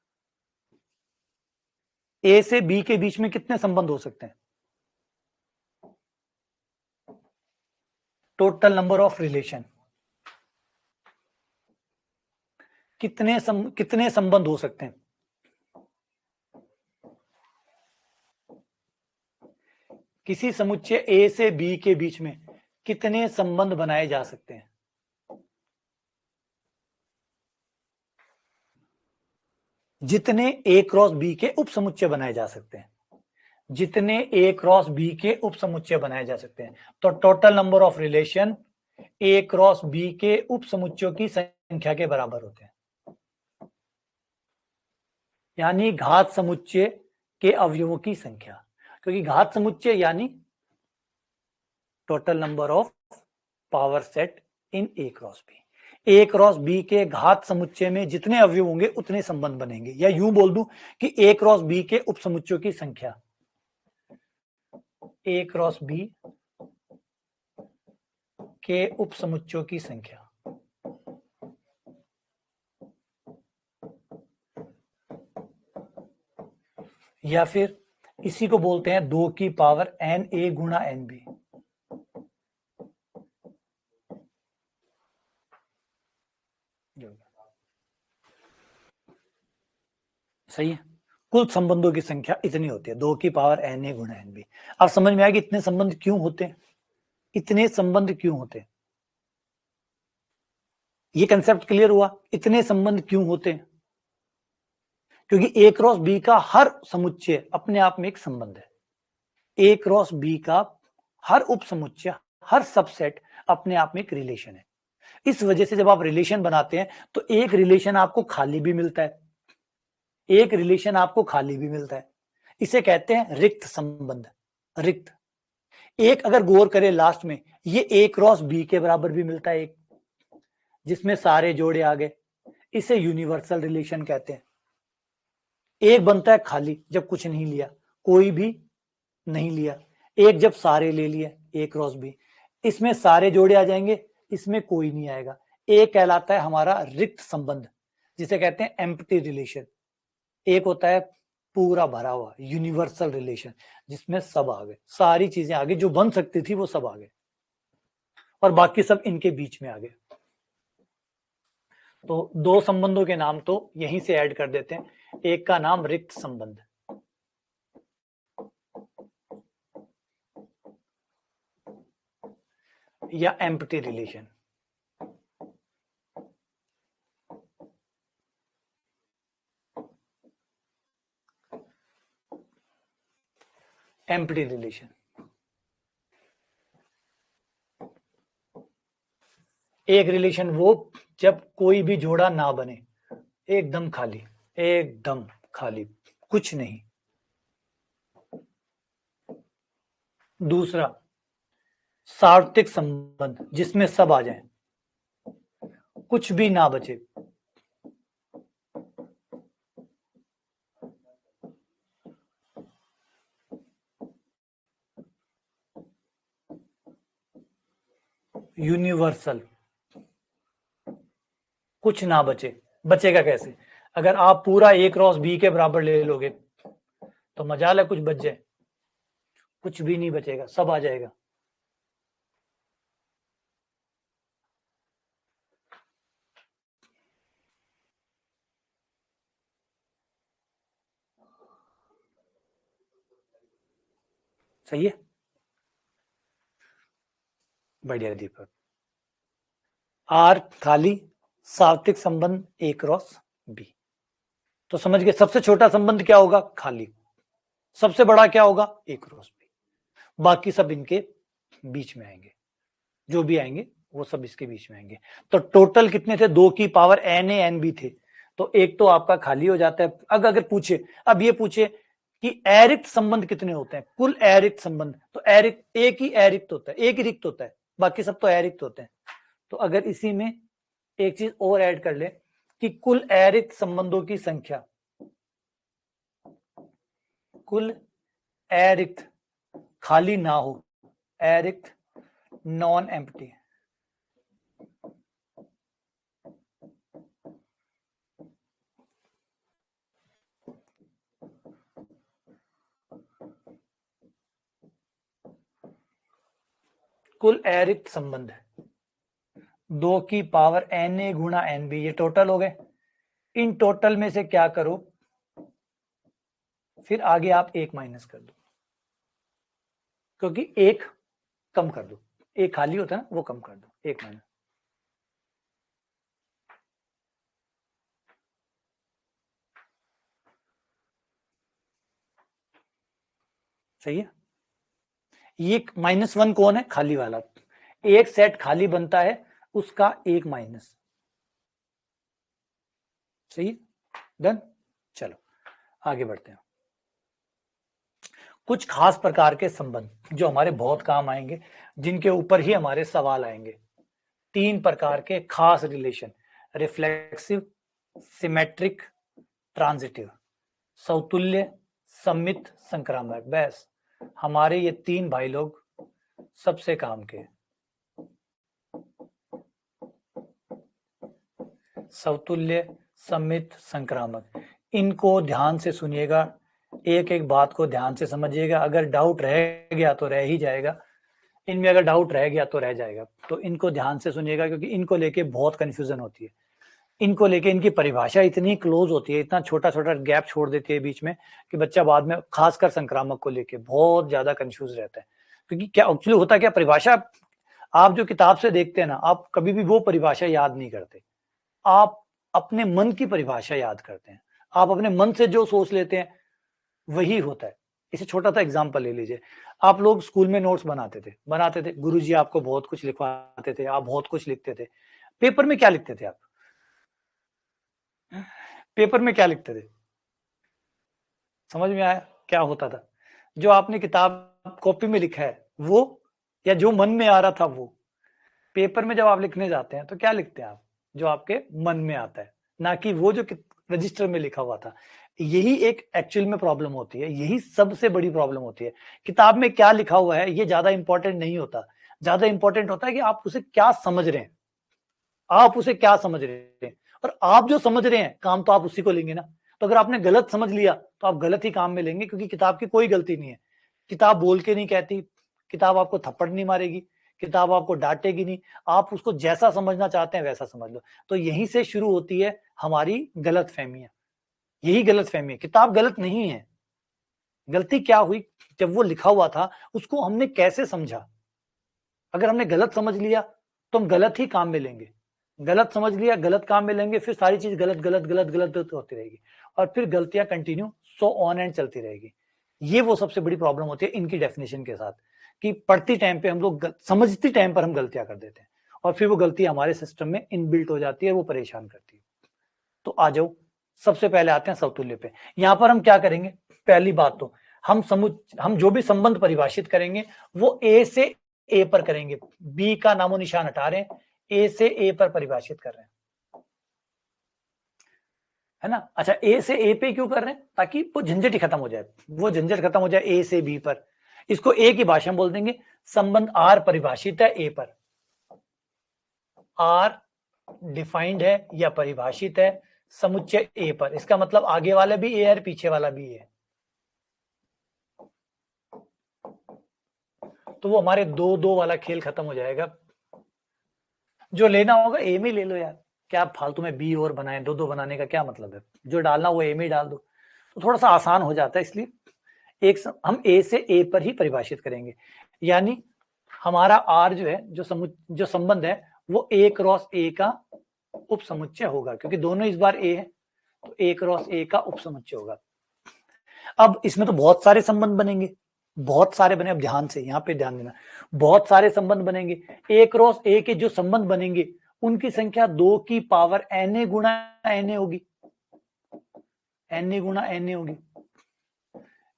ए से बी के बीच में कितने संबंध हो सकते हैं, टोटल नंबर ऑफ रिलेशन, कितने संबंध हो सकते हैं, किसी समुच्चय ए से बी के बीच में कितने संबंध बनाए जा सकते हैं, जितने ए क्रॉस बी के उपसमुच्चय बनाए जा सकते हैं, जितने ए क्रॉस बी के उपसमुच्चय बनाए जा सकते हैं। तो total number of relation A cross B के उपसमुच्चयों की संख्या के बराबर होते हैं, यानी घात समुच्चय के अवयवों की संख्या, क्योंकि घात समुच्चय यानी total number of power set in A cross B, A cross B के घात समुच्चय में जितने अवयव होंगे उतने संबंध बनेंगे, या यूं बोल दूं कि ए क्रॉस बी के उपसमुच्चयों की संख्या, ए क्रॉस बी के उपसमुच्चयों की संख्या, या फिर इसी को बोलते हैं 2 की पावर एन ए गुणा एन बी। सही है, कुल संबंधों की संख्या इतनी होती है, 2 की पावर एन ए गुणा एन बी। अब समझ में आएगी इतने संबंध क्यों होते हैं, इतने संबंध क्यों होते हैं, ये कंसेप्ट क्लियर हुआ, इतने संबंध क्यों होते हैं, क्योंकि ए क्रॉस बी का हर समुच्चय अपने आप में एक संबंध है, ए क्रॉस बी का हर उपसमुच्चय, हर सबसेट अपने आप में एक रिलेशन है। इस वजह से जब आप रिलेशन बनाते हैं तो एक रिलेशन आपको खाली भी मिलता है, एक रिलेशन आपको खाली भी मिलता है, इसे कहते हैं रिक्त संबंध, रिक्त। एक अगर गौर करें लास्ट में, ये ए क्रॉस बी के बराबर भी मिलता है, एक जिसमें सारे जोड़े आ गए, इसे यूनिवर्सल रिलेशन कहते हैं। एक बनता है खाली जब कुछ नहीं लिया, कोई भी नहीं लिया, एक जब सारे ले लिए, ए क्रॉस बी, इसमें सारे जोड़े आ जाएंगे, इसमें कोई नहीं आएगा, एक कहलाता है हमारा रिक्त संबंध, जिसे कहते हैं एम्प्टी रिलेशन। एक होता है पूरा भरा हुआ यूनिवर्सल रिलेशन, जिसमें सब आ गए, सारी चीजें आ गई जो बन सकती थी वो सब आ गए, और बाकी सब इनके बीच में आ गए। तो 2 संबंधों के नाम तो यहीं से ऐड कर देते हैं, एक का नाम रिक्त संबंध, या एम्प्टी रिलेशन, एम्प्टी रिलेशन। एक रिलेशन वो जब कोई भी जोड़ा ना बने, एकदम खाली, एकदम खाली, कुछ नहीं। दूसरा सार्वत्रिक संबंध, जिसमें सब आ जाए, कुछ भी ना बचे। यूनिवर्सल, कुछ ना बचे। बचेगा कैसे? अगर आप पूरा A क्रॉस B के बराबर ले लोगे तो मजाल है कुछ बच जाए, कुछ भी नहीं बचेगा, सब आ जाएगा। सही है, बढ़िया दीपक। आर खाली, सार्वत्रिक संबंध A क्रॉस B। तो समझ गए, सबसे छोटा संबंध क्या होगा? खाली। सबसे बड़ा क्या होगा? A cross B। बाकी सब इनके बीच में आएंगे, जो भी आएंगे वो सब इसके बीच में आएंगे। तो टोटल कितने थे? 2 की पावर Na Nb थे। तो एक तो आपका खाली हो जाता है। अगर पूछे, अब ये पूछे कि अरिक्त संबंध कितने होते हैं, कुल अरिक्त संबंध, तो अरिक्त एक ही अरिक्त होता है, एक ही रिक्त होता है, बाकी सब तो अरिक्त होते हैं। तो अगर इसी में एक चीज और ऐड कर ले कि कुल अरिक्त संबंधों की संख्या, कुल अरिक्त खाली ना हो, अरिक्त नॉन एम्प्टी, कुल अरिक्त संबंध 2 की पावर Na गुणा Nb, ये टोटल हो गए। इन टोटल में से क्या करो, फिर आगे आप एक माइनस कर दो, क्योंकि एक कम कर दो, एक खाली होता है ना, वो कम कर दो, एक माइनस। सही है। ये -1 कौन है? खाली वाला। एक सेट खाली बनता है, उसका एक माइनस। सही है, डन। चलो आगे बढ़ते हैं। कुछ खास प्रकार के संबंध जो हमारे बहुत काम आएंगे, जिनके ऊपर ही हमारे सवाल आएंगे। 3 प्रकार के खास रिलेशन, रिफ्लेक्सिव, सिमेट्रिक, ट्रांजिटिव, सौतुल्य, सम्मित, संक्रामक। बस हमारे ये 3 भाई लोग सबसे काम के। सौतुल्य, सम्मित, संक्रामक, इनको ध्यान से सुनिएगा, एक एक बात को ध्यान से समझिएगा। अगर डाउट रह गया तो रह ही जाएगा, इनमें अगर डाउट रह गया तो रह जाएगा। तो इनको ध्यान से सुनिएगा, क्योंकि इनको लेके बहुत कंफ्यूजन होती है। इनको लेके इनकी परिभाषा इतनी क्लोज होती है, इतना छोटा छोटा गैप छोड़ देती है बीच में, कि बच्चा बाद में खासकर संक्रामक को लेके बहुत ज्यादा कंफ्यूज रहता है। क्योंकि क्या एक्चुअली होता, क्या परिभाषा आप जो किताब से देखते हैं ना, आप कभी भी वो परिभाषा याद नहीं करते, आप अपने मन की परिभाषा याद करते हैं। आप अपने मन से जो सोच लेते हैं वही होता है। इसे छोटा सा एग्जांपल ले लीजिए। आप लोग स्कूल में नोट्स बनाते थे, गुरुजी आपको बहुत कुछ लिखवाते थे, आप बहुत कुछ लिखते थे। पेपर में क्या लिखते थे आप? पेपर में क्या लिखते थे? समझ में आया क्या होता था? जो आपने किताब कॉपी में लिखा है वो, या जो मन में आ रहा था वो। पेपर में जब आप लिखने जाते हैं तो क्या लिखते हैं आप? जो आपके मन में आता है, ना कि वो जो रजिस्टर में लिखा हुआ था। यही एक एक्चुअल में प्रॉब्लम होती है, यही सबसे बड़ी प्रॉब्लम होती है। किताब में क्या लिखा हुआ है ये ज्यादा इंपॉर्टेंट नहीं होता, ज्यादा इंपॉर्टेंट होता है कि आप उसे क्या समझ रहे हैं, आप उसे क्या समझ रहे हैं। और आप जो समझ रहे हैं काम तो आप उसी को लेंगे ना। तो अगर आपने गलत समझ लिया तो आप गलत ही काम में लेंगे, क्योंकि किताब की कोई गलती नहीं है। किताब बोल के नहीं कहती, किताब आपको थप्पड़ नहीं मारेगी, किताब आपको डांटेगी नहीं। आप उसको जैसा समझना चाहते हैं वैसा समझ लो। तो यहीं से शुरू होती है हमारी गलत फहमियां, यही गलत फहमी है। किताब गलत नहीं है, गलती क्या हुई, जब वो लिखा हुआ था उसको हमने कैसे समझा। अगर हमने गलत समझ लिया तो हम गलत ही काम में लेंगे, गलत समझ लिया गलत काम में लेंगे, फिर सारी चीज गलत गलत गलत गलत होती रहेगी, और फिर गलतियां कंटिन्यू सो ऑन एंड चलती रहेगी। ये वो सबसे बड़ी प्रॉब्लम होती है इनकी डेफिनेशन के साथ, कि पढ़ती टाइम पे हम लोग समझती टाइम पर हम गलतियां कर देते हैं और फिर वो गलती हमारे सिस्टम में इनबिल्ट हो जाती है, वो परेशान करती है। तो आ जाओ, सबसे पहले आते हैं समतुल्य पे। यहां पर हम क्या करेंगे, पहली बात तो हम जो भी संबंध परिभाषित करेंगे वो ए से ए पर करेंगे, बी का नामो निशान हटा रहे हैं, ए से ए पर परिभाषित कर रहे हैं, है ना। अच्छा, ए से ए पे क्यों कर रहे हैं, ताकि वो झंझट ही खत्म हो जाए, वो झंझट खत्म हो जाए ए से बी पर। इसको ए की भाषा में बोल देंगे, संबंध आर परिभाषित है ए पर, आर डिफाइंड है या परिभाषित है समुच्चय ए पर। इसका मतलब आगे वाला भी ए है और पीछे वाला भी ए है, तो वो हमारे 2-2 वाला खेल खत्म हो जाएगा। जो लेना होगा ए में ले लो यार, क्या फालतू में बी और बनाए, 2-2 बनाने का क्या मतलब है, जो डालना वो ए में डाल दो, तो थोड़ा सा आसान हो जाता है। इसलिए हम ए से ए पर ही परिभाषित करेंगे, यानी हमारा आर जो है, जो संबंध है वो ए क्रॉस ए का उप समुच्चय होगा, क्योंकि दोनों इस बार ए है, तो ए क्रॉस ए का उप समुच्चय होगा। अब इसमें तो बहुत सारे संबंध बनेंगे, बहुत सारे बने, अब ध्यान से यहाँ पे ध्यान देना, बहुत सारे संबंध बनेंगे। ए क्रॉस ए के जो संबंध बनेंगे उनकी संख्या 2 की पावर एन ए गुणा एन ए होगी, एन ए गुणा एन ए होगी,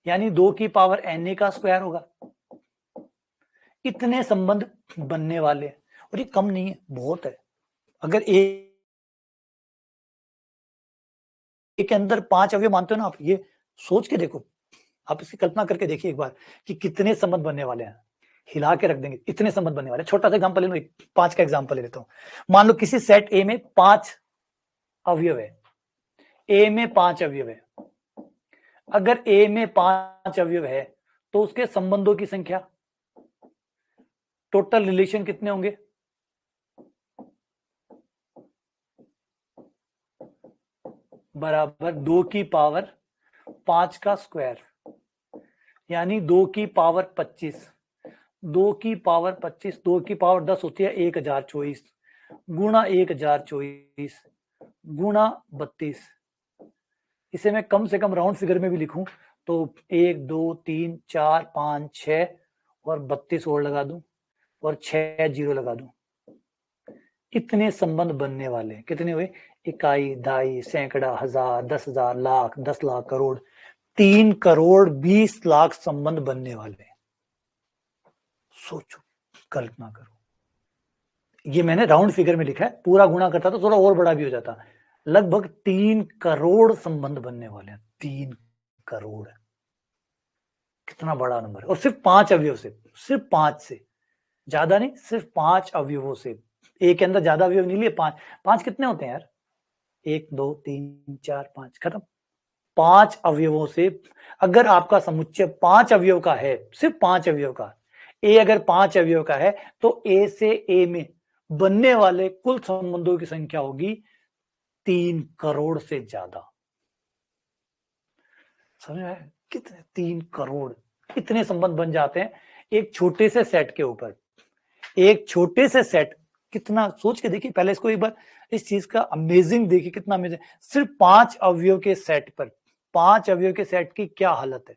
यानी 2 की पावर एन ए का स्क्वायर होगा। इतने संबंध बनने वाले हैं, और ये कम नहीं है, बहुत है। अगर ए के अंदर 5 अवयव मानते हो ना आप, ये सोच के देखो, आप इसकी कल्पना करके देखिए एक बार कि कितने संबंध बनने वाले हैं, हिला के रख देंगे, इतने संबंध बनने वाले। छोटा सा एग्जांपल ले लो, 5 का एग्जांपल ले लेता हूं। मान लो किसी सेट ए में 5 अवयव है, ए में 5 अवयव है। अगर ए में 5 अवयव है तो उसके संबंधों की संख्या, टोटल रिलेशन कितने होंगे, बराबर 2 की पावर 5 का स्क्वायर, यानी 2 की पावर 25, 2 की पावर 25, 2 की पावर 10 होती है 1024, गुणा 1024 गुणा 32। इसे मैं कम से कम राउंड फिगर में भी लिखूं तो 1 2 3 4 5 6 और 32 और लगा दूं और 6 जीरो लगा दूं। इतने संबंध बनने वाले, कितने हुए, इकाई, दहाई, सैकड़ा, हजार, 10,000, लाख, 10 लाख, करोड़, 3 करोड़ 20 लाख संबंध बनने वाले। सोचो, कल्पना करो, ये मैंने राउंड फिगर में लिखा है, पूरा गुणा करता तो थोड़ा और बड़ा भी हो जाता। लगभग 3 करोड़ संबंध बनने वाले हैं, 3 करोड़, कितना बड़ा नंबर है। और सिर्फ 5 अवयव से, सिर्फ 5 से, ज्यादा नहीं, सिर्फ 5 अवयवों से। एक के अंदर ज्यादा अवयव नहीं लिए, 5 कितने होते हैं यार, 1 2 3 4 5, खत्म। 5 अवयवों से, अगर आपका समुच्चय 5 अवयव का है, सिर्फ 5 अवयव का, ए अगर 5 अवयव का है तो ए से ए में बनने वाले कुल संबंधों की संख्या होगी 3 करोड़ से ज्यादा। समझ आया, कितने, 3 करोड़, इतने संबंध बन जाते हैं एक छोटे से सेट के ऊपर। एक छोटे से सेट, कितना सोच के देखिए पहले इसको एक बार, इस चीज का अमेजिंग देखिए, कितना अमेजिंग। सिर्फ 5 अवयव के सेट पर, 5 अवयव के सेट की क्या हालत है।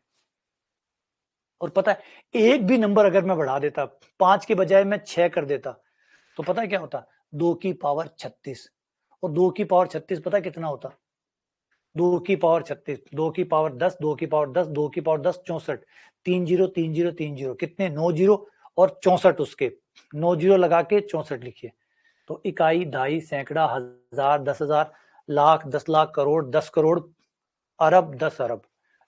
और पता है, एक भी नंबर अगर मैं बढ़ा देता, 5 के बजाय मैं 6 कर देता, तो पता है क्या होता, 2 की पावर 36। और 2 की पावर 36 पता है कितना होता, 2 की पावर 36, 2 की पावर 10, 2 की पावर 10, 2 की पावर 10, 64, 3 जीरो 3 जीरो 3 जीरो, कितने, 9 जीरो और 64 उसके, 9 जीरो लगा के 64 लिखिए। तो इकाई, दहाई, सैकड़ा, हजार, 10,000, लाख, 10 लाख, करोड़, 10 करोड़, अरब, 10 अरब,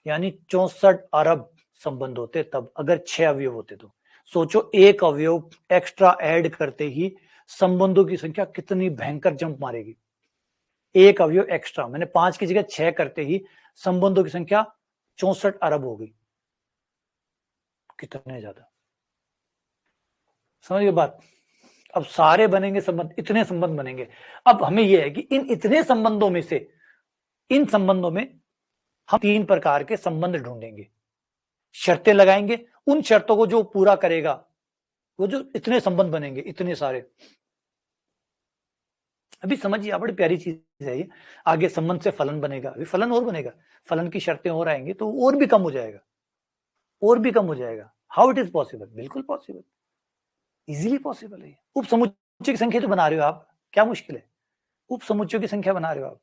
यानी 64 अरब संबंध होते तब, अगर 6 अवयव होते तो। सोचो, एक अवयव एक्स्ट्रा ऐड करते ही संबंधों की संख्या कितनी भयंकर जंप मारेगी। एक अवयव एक्स्ट्रा, मैंने 5 की जगह 6 करते ही संबंधों की संख्या 64 अरब हो गई। कितने ज्यादा, समझिए बात। अब सारे बनेंगे संबंध, इतने संबंध बनेंगे। अब हमें यह है कि इन इतने संबंधों में से, इन संबंधों में हम 3 प्रकार के संबंध ढूंढेंगे, शर्तें लगाएंगे, उन शर्तों को जो पूरा करेगा, वो जो इतने संबंध बनेंगे, इतने सारे। अभी समझिए, बड़ी प्यारी चीज है ये। आगे संबंध से फलन बनेगा, अभी फलन और बनेगा, फलन की शर्तें और आएंगी तो और भी कम हो जाएगा। और भी कम हो जाएगा। How it is possible? बिल्कुल पॉसिबल, इजीली पॉसिबल है। उप समुच्चय की संख्या तो बना रहे हो आप, क्या मुश्किल है? उप समुच्चयों की संख्या बना रहे हो आप।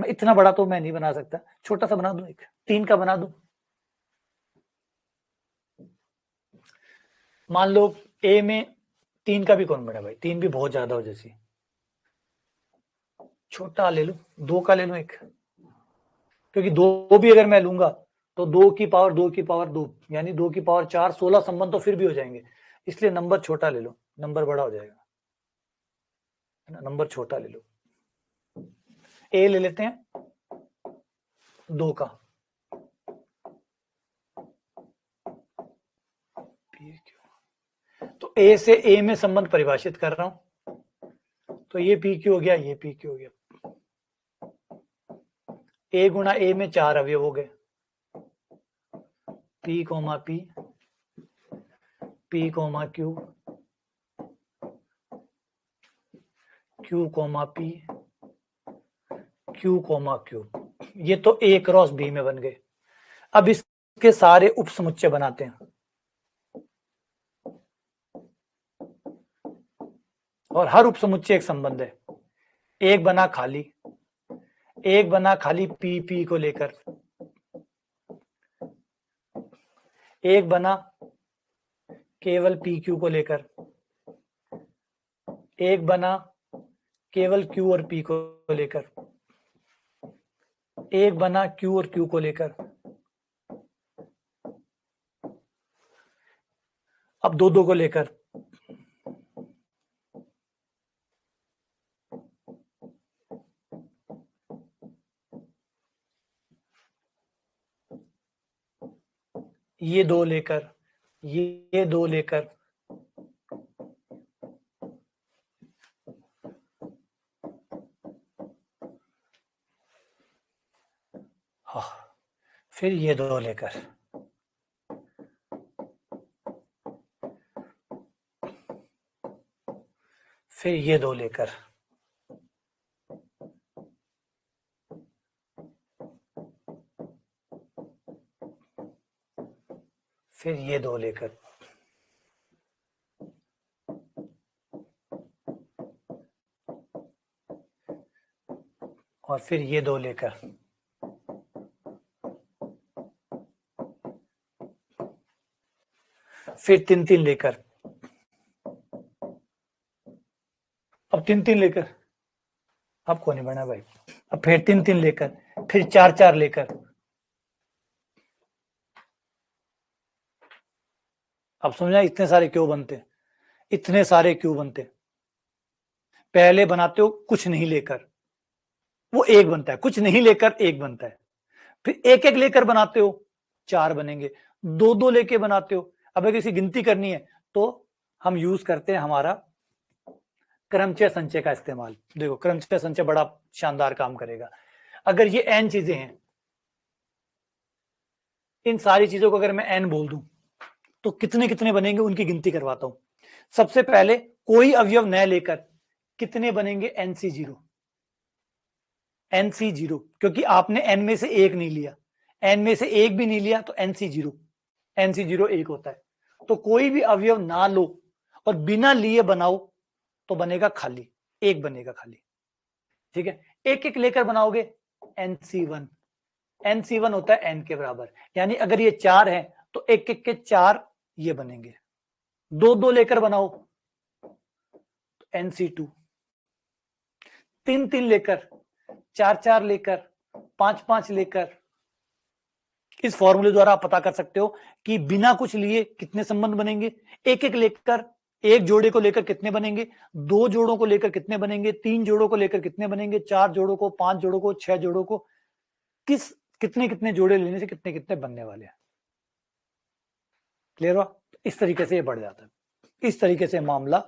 मैं इतना बड़ा तो मैं नहीं बना सकता, छोटा सा बना दूं, एक 3 का बना दूं। मान लो ए में 3 का भी कौन बना भाई, 3 भी बहुत ज्यादा हो जैसी, छोटा ले लो, 2 का ले लो एक, क्योंकि 2 भी अगर मैं लूंगा तो 2 की पावर 2 की पावर 2 यानी 2 की पावर 4, 16 संबंध तो फिर भी हो जाएंगे, इसलिए नंबर छोटा ले लो, नंबर बड़ा हो जाएगा, है ना, नंबर छोटा ले लो। ए ले लेते हैं 2 का, तो ए से ए में संबंध परिभाषित कर रहा हूं, तो ये पी क्यू हो गया, ये पी क्यू हो गया। ए गुणा ए में 4 अवयव हो गए, P comma P, P comma Q, Q comma P, Q comma Q, ये तो ए क्रॉस बी में बन गए। अब इसके सारे उप समुच्चय बनाते हैं, और हर उप समुच्चय एक संबंध है। एक बना खाली, एक बना खाली पी पी को लेकर, एक बना केवल पी क्यू को लेकर, एक बना केवल क्यू और पी को लेकर, एक बना क्यू और क्यू को लेकर। अब 2-2 को लेकर, ये 2 लेकर, ये 2 लेकर, फिर ये 2 लेकर, फिर ये 2 लेकर, फिर ये 2 लेकर, और फिर ये 2 लेकर, फिर 3-3 लेकर, अब 3-3 लेकर, अब कौन नहीं बना भाई, अब फिर 3-3 लेकर, फिर 4-4 लेकर। अब समझा इतने सारे क्यों बनते, इतने सारे क्यों बनते? पहले बनाते हो कुछ नहीं लेकर, वो एक बनता है, कुछ नहीं लेकर एक बनता है, फिर एक एक लेकर बनाते हो 4 बनेंगे, 2-2 लेके बनाते हो। अब अगर किसी गिनती करनी है तो हम यूज करते हैं हमारा क्रमचय संचय का इस्तेमाल। देखो क्रमचय संचय बड़ा शानदार काम करेगा। अगर ये n चीजें हैं, इन सारी चीजों को अगर मैं n बोल दूं तो कितने कितने बनेंगे उनकी गिनती करवाता हूं। सबसे पहले कोई अवयव न लेकर कितने बनेंगे, NC0, NC0, क्योंकि आपने n में से एक नहीं लिया, n में से एक भी नहीं लिया तो NC0, NC0 एक होता है। तो कोई भी अवयव ना लो और बिना लिए बनाओ तो बनेगा खाली, एक बनेगा खाली, ठीक है। एक एक लेकर बनाओगे NC1, NC1 होता है n के बराबर, यानी अगर ये 4 है तो एक एक के 4 ये बनेंगे। 2-2 लेकर बनाओ तो NC2, 3-3 लेकर, 4-4 लेकर, 5-5 लेकर। इस फॉर्मूले द्वारा आप पता कर सकते हो कि बिना कुछ लिए कितने संबंध बनेंगे, एक एक लेकर, एक जोड़े को लेकर कितने बनेंगे, 2 जोड़ों को लेकर कितने बनेंगे, 3 जोड़ों को लेकर कितने बनेंगे, 4 जोड़ों को, 5 जोड़ों को, 6 जोड़ों को, कितने कितने जोड़े लेने से कितने कितने बनने वाले हैं। क्लियर हुआ? इस तरीके से ये बढ़ जाता है, इस तरीके से मामला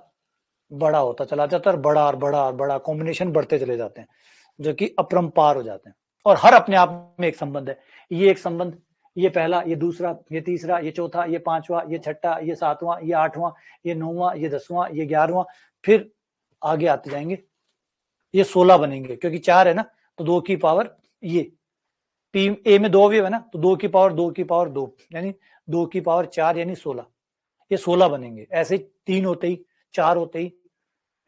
बड़ा होता चला जाता है, और बड़ा और बड़ा और बड़ा कॉम्बिनेशन बढ़ते चले जाते हैं, जो कि अपरंपार हो जाते हैं। और हर अपने आप में एक संबंध है, ये एक संबंध, ये पहला, ये दूसरा, ये तीसरा, ये चौथा, ये पांचवा, ये छठा, ये सातवां, ये आठवां, ये नौवां, ये 10वां, ये 11वां, फिर आगे आते जाएंगे, ये 16 बनेंगे, क्योंकि 4 है ना, तो 2 की पावर ये पी ए में 2 अवयव है ना, तो 2 की पावर 2 की पावर 2 यानी 2 की पावर 4 यानी 16, ये 16 बनेंगे। ऐसे 3 होते ही 4 होते ही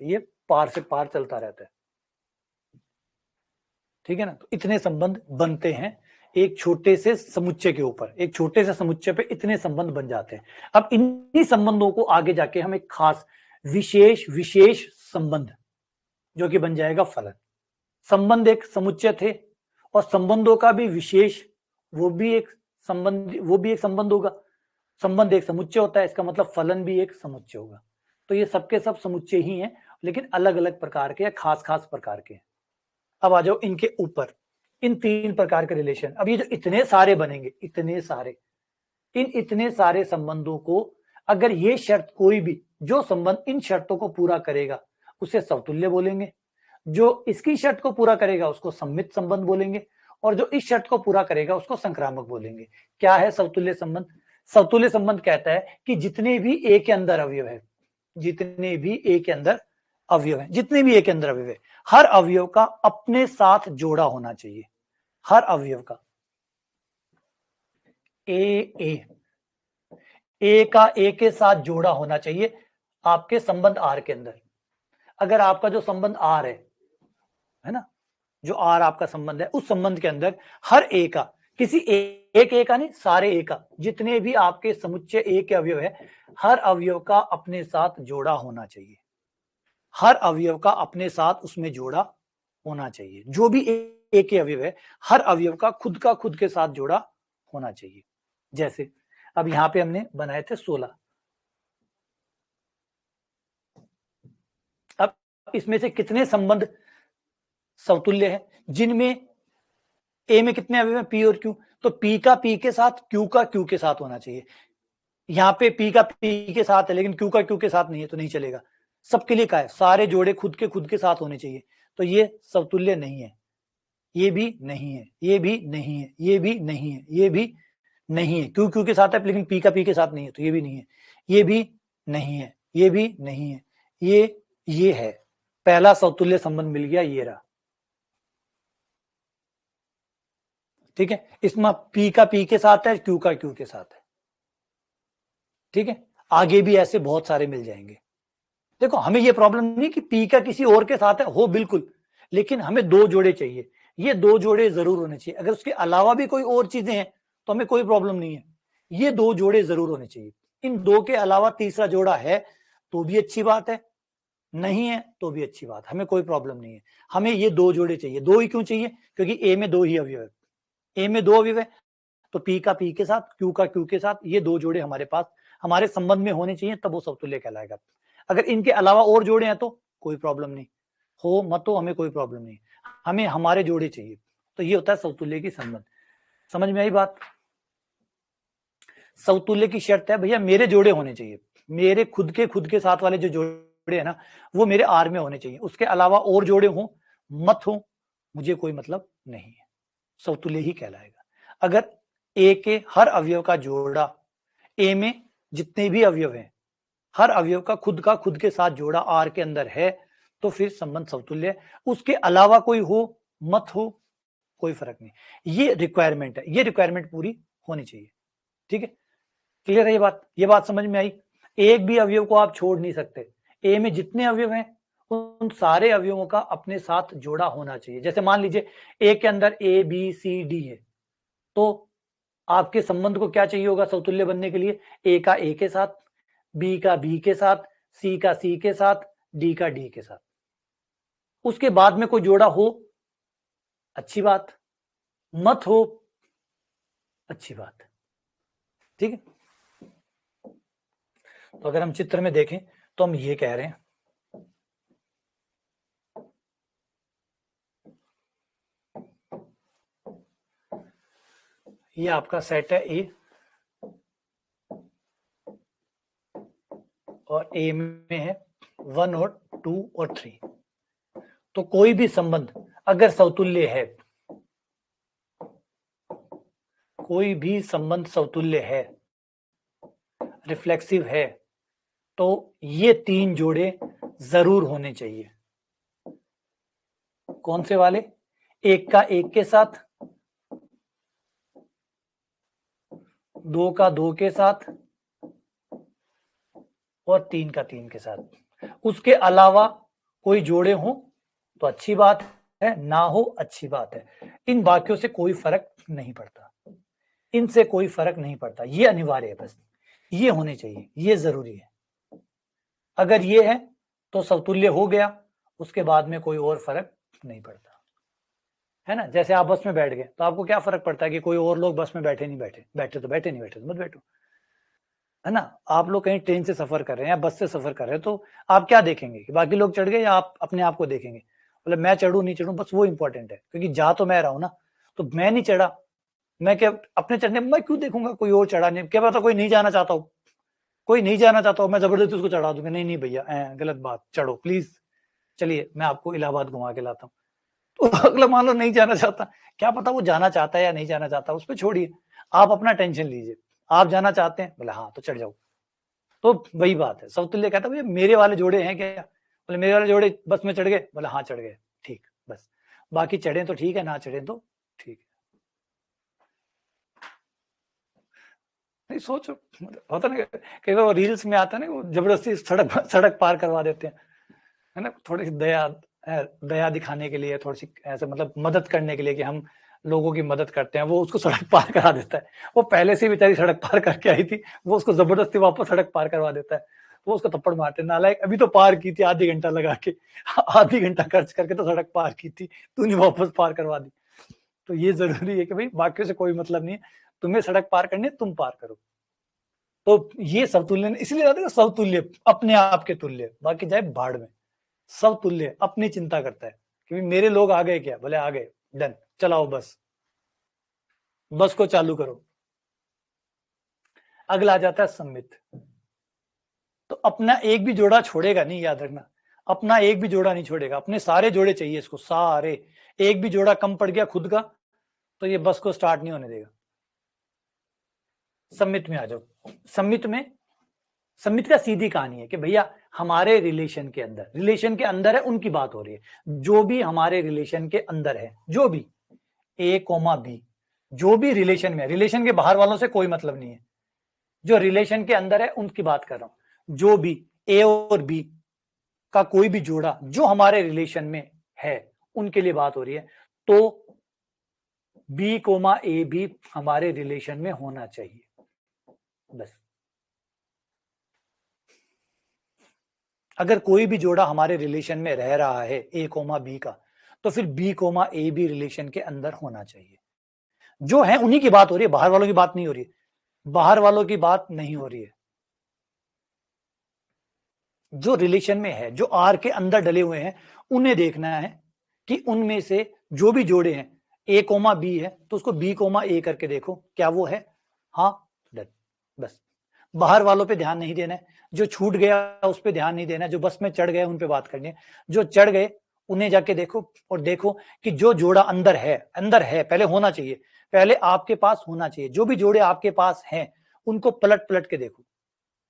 ये पार से पार चलता रहता है, ठीक है ना। तो इतने संबंध बनते हैं एक छोटे से समुच्चय के ऊपर, एक छोटे से समुच्चय पे इतने संबंध बन जाते हैं। अब इन्हीं संबंधों को आगे जाके हम एक खास विशेष संबंध जो कि बन जाएगा फलन। संबंध एक समुच्चय थे और संबंधों का भी विशेष वो भी एक संबंध होगा। संबंध एक समुच्चय होता है, इसका मतलब फलन भी एक समुच्चय होगा। तो ये सबके सब समुच्चय ही हैं, लेकिन अलग अलग प्रकार के या खास खास प्रकार के। अब आ जाओ इनके ऊपर, इन 3 प्रकार के रिलेशन। अब ये जो इतने सारे बनेंगे, इतने सारे संबंधों को अगर ये शर्त कोई भी, जो संबंध इन शर्तों को पूरा करेगा उसे समतुल्य बोलेंगे, जो इसकी शर्त को पूरा करेगा उसको सममित संबंध बोलेंगे, और जो इस शर्त को पूरा करेगा उसको संक्रामक बोलेंगे। क्या है समतुल्य संबंध? समतुल्य संबंध कहता है कि जितने भी ए के अंदर अवयव है, जितने भी ए के अंदर अवयव है, हर अवयव का अपने साथ जोड़ा होना चाहिए। हर अवयव का ए का ए के साथ जोड़ा होना चाहिए आपके संबंध आर के अंदर। अगर आपका जो संबंध आर है ना, जो आर आपका संबंध है, उस संबंध के अंदर हर ए का, किसी एक ए का नहीं, सारे ए का, जितने भी आपके समुच्चय ए के अवयव है, हर अवयव का अपने साथ जोड़ा होना चाहिए। हर अवयव का अपने साथ उसमें जोड़ा होना चाहिए। जो भी ए के अवयव है, हर अवयव का खुद के साथ जोड़ा होना चाहिए। जैसे अब यहां पे हमने बनाए थे 16, अब इसमें से कितने संबंध समतुल्य है? जिनमें ए में कितने अवयव हैं? पी और क्यू। तो पी का पी के साथ, क्यू का क्यू के साथ होना चाहिए। यहाँ पे पी का पी के साथ है लेकिन क्यू का क्यू के साथ नहीं है, तो नहीं चलेगा। सबके लिए का है, सारे जोड़े खुद के साथ होने चाहिए, तो ये समतुल्य नहीं है। ये भी नहीं है, ये भी नहीं है, ये भी नहीं है, ये भी नहीं है। क्यू क्यू के साथ है लेकिन पी का पी के साथ नहीं है, तो ये भी नहीं है, ये भी नहीं है, ये भी नहीं है, ये है। पहला समतुल्य संबंध मिल गया, ये रहा, ठीक है। इसमें पी का पी के साथ है, क्यू का क्यू के साथ है, ठीक है। आगे भी ऐसे बहुत सारे मिल जाएंगे। देखो हमें ये प्रॉब्लम नहीं कि पी का किसी और के साथ है, हो बिल्कुल, लेकिन हमें 2 जोड़े चाहिए। ये 2 जोड़े जरूर होने चाहिए। अगर उसके अलावा भी कोई और चीजें हैं तो हमें कोई प्रॉब्लम नहीं है, ये 2 जोड़े जरूर होने चाहिए। इन 2 के अलावा तीसरा जोड़ा है तो भी अच्छी बात है, नहीं है तो भी अच्छी बात, हमें कोई प्रॉब्लम नहीं है। हमें ये 2 जोड़े चाहिए। 2 ही क्यों चाहिए? क्योंकि ए में 2 ही अवयव है, ए में 2 अवयव है, तो पी का पी के साथ, क्यू का क्यू के साथ, ये 2 जोड़े हमारे पास हमारे संबंध में होने चाहिए, तब वो समतुल्य कहलाएगा। अगर इनके अलावा और जोड़े हैं तो कोई प्रॉब्लम नहीं, हो मत हो, हमें कोई प्रॉब्लम नहीं, हमें हमारे जोड़े चाहिए। तो ये होता है समतुल्य की संबंध। समझ में आई बात? समतुल्य की शर्त है भैया मेरे जोड़े होने चाहिए, मेरे खुद के साथ वाले जो जोड़े है ना, वो मेरे आर में होने चाहिए। उसके अलावा और जोड़े हो मत हो, मुझे कोई मतलब नहीं है, समतुल्य ही कहलाएगा। अगर ए के हर अवयव का जोड़ा, ए में जितने भी अवयव हैं, हर अवयव का खुद के साथ जोड़ा आर के अंदर है, तो फिर संबंध समतुल्य है। उसके अलावा कोई हो मत हो, कोई फर्क नहीं, ये रिक्वायरमेंट है, ये रिक्वायरमेंट पूरी होनी चाहिए, ठीक है। क्लियर है ये बात समझ में आई? एक भी अवयव को आप छोड़ नहीं सकते। ए में जितने अवयव हैं उन सारे अवयवों का अपने साथ जोड़ा होना चाहिए। जैसे मान लीजिए ए के अंदर ए बी सी डी है, तो आपके संबंध को क्या चाहिए होगा समतुल्य बनने के लिए? ए का ए के साथ, बी का बी के साथ, सी का सी के साथ, डी का डी के साथ। उसके बाद में कोई जोड़ा हो अच्छी बात, मत हो अच्छी बात, ठीक है। तो अगर हम चित्र में देखें तो हम ये कह रहे हैं, ये आपका सेट है ए, और ए में है 1 और 2 और 3। तो कोई भी संबंध अगर समतुल्य है, कोई भी संबंध समतुल्य है, रिफ्लेक्सिव है, तो ये 3 जोड़े जरूर होने चाहिए। कौन से वाले? एक का एक के साथ, 2 का 2 के साथ और 3 का 3 के साथ। उसके अलावा कोई जोड़े हो तो अच्छी बात है, ना हो अच्छी बात है। इन वाक्यों से कोई फर्क नहीं पड़ता, इनसे कोई फर्क नहीं पड़ता, ये अनिवार्य है, बस ये होने चाहिए, ये जरूरी है। अगर ये है तो समतुल्य हो गया, उसके बाद में कोई और फर्क नहीं पड़ता, है ना। जैसे आप बस में बैठ गए तो आपको क्या फर्क पड़ता है कि कोई और लोग बस में बैठे नहीं बैठे, बैठे तो बैठे, नहीं बैठे तो मत बैठो, है ना। आप लोग कहीं ट्रेन से सफर कर रहे हैं या बस से सफर कर रहे हैं तो आप क्या देखेंगे कि बाकी लोग चढ़ गए या आप अपने आप को देखेंगे, मतलब मैं चढ़ू नहीं चढ़ू, बस वो इंपॉर्टेंट है, क्योंकि जा तो मैं रहा हूं ना। तो मैं नहीं चढ़ा, मैं क्या अपने चढ़ने मैं क्यों देखूंगा कोई और चढ़ा नहीं, क्या पता कोई नहीं जाना चाहता हूँ, कोई नहीं जाना चाहता हूँ, मैं जबरदस्ती उसको चढ़ा दूंगा, नहीं नहीं भैया गलत बात, चढ़ो प्लीज, चलिए मैं आपको इलाहाबाद घुमा के लाता हूँ। तो अगला मान लो नहीं जाना चाहता, क्या पता वो जाना चाहता है या नहीं जाना चाहता, उस पर छोड़िए, आप अपना टेंशन लीजिए। आप जाना चाहते हैं, बोले हाँ तो चढ़ जाओ। तो वही बात है, समतुल्य कहता भैया मेरे वाले जोड़े हैं क्या, बोले मेरे वाले जोड़े बस में चढ़ गए, बोले हाँ चढ़ गए, ठीक, बस बाकी चढ़े तो ठीक है, ना चढ़े तो ठीक है। नहीं सोचो, होता ना कई बार रील्स में आता है ना, वो जबरदस्ती सड़क सड़क पार करवा देते हैं, है ना, थोड़ी सी दया दिखाने के लिए, थोड़ी सी ऐसे मतलब मदद करने के लिए कि हम लोगों की मदद करते हैं, वो उसको सड़क पार करा देता है। वो पहले से बेचारी सड़क पार करके आई थी, वो उसको जबरदस्ती वापस सड़क पार करवा देता है। वो उसको थप्पड़ मारते हैं, नालायक अभी तो पार की थी आधी घंटा लगा के, आधी घंटा खर्च करके तो सड़क पार की थी, तूने वापस पार करवा दी। तो ये जरूरी है कि भाई बाकियों से कोई मतलब नहीं है, तुम्हें सड़क पार करनी है, तुम पार करो। तो ये समतुल्य इसलिए रहता है, समतुल्य अपने आप के तुल्य, बाकी जाए भाड़ में। सब तुल्य अपनी चिंता करता है कि मेरे लोग आ गए क्या, बोले आ गए, डन, चलाओ बस, बस को चालू करो। अगला आ जाता है सम्मित। तो अपना एक भी जोड़ा छोड़ेगा नहीं, याद रखना, अपना एक भी जोड़ा नहीं छोड़ेगा, अपने सारे जोड़े चाहिए इसको, सारे। एक भी जोड़ा कम पड़ गया खुद का तो ये बस को स्टार्ट नहीं होने देगा। सम्मित में आ जाओ। सम्मित का सीधी कहानी है कि भैया हमारे रिलेशन के अंदर है, उनकी बात हो रही है, जो भी हमारे रिलेशन के अंदर है, जो भी ए कोमा बी, जो भी रिलेशन में, रिलेशन के बाहर वालों से कोई मतलब नहीं है, जो रिलेशन के अंदर है उनकी बात कर रहा हूं। जो भी ए और बी का कोई भी जोड़ा जो हमारे रिलेशन में है, उनके लिए बात हो रही है। तो बी कोमा ए भी हमारे रिलेशन में होना चाहिए, बस। अगर कोई भी जोड़ा हमारे रिलेशन में रह रहा है ए कोमा बी का, तो फिर बी कोमा ए भी रिलेशन के अंदर होना चाहिए। जो है उन्हीं की बात हो रही है, बाहर वालों की बात नहीं हो रही है, बाहर वालों की बात नहीं हो रही है। जो रिलेशन में है, जो आर के अंदर डले हुए हैं, उन्हें देखना है कि उनमें से जो भी जोड़े हैं, ए कोमा बी है तो उसको बी कोमा ए करके देखो क्या वो है, हाँ डन, बस। बाहर वालों पे ध्यान नहीं देना है, जो छूट गया उस पे ध्यान नहीं देना है, जो बस में चढ़ गए उन पे बात करनी है, जो चढ़ गए उन्हें जाके देखो और देखो कि जो जोड़ा अंदर है पहले होना चाहिए, पहले आपके पास होना चाहिए। जो भी जोड़े आपके पास हैं उनको पलट पलट के देखो,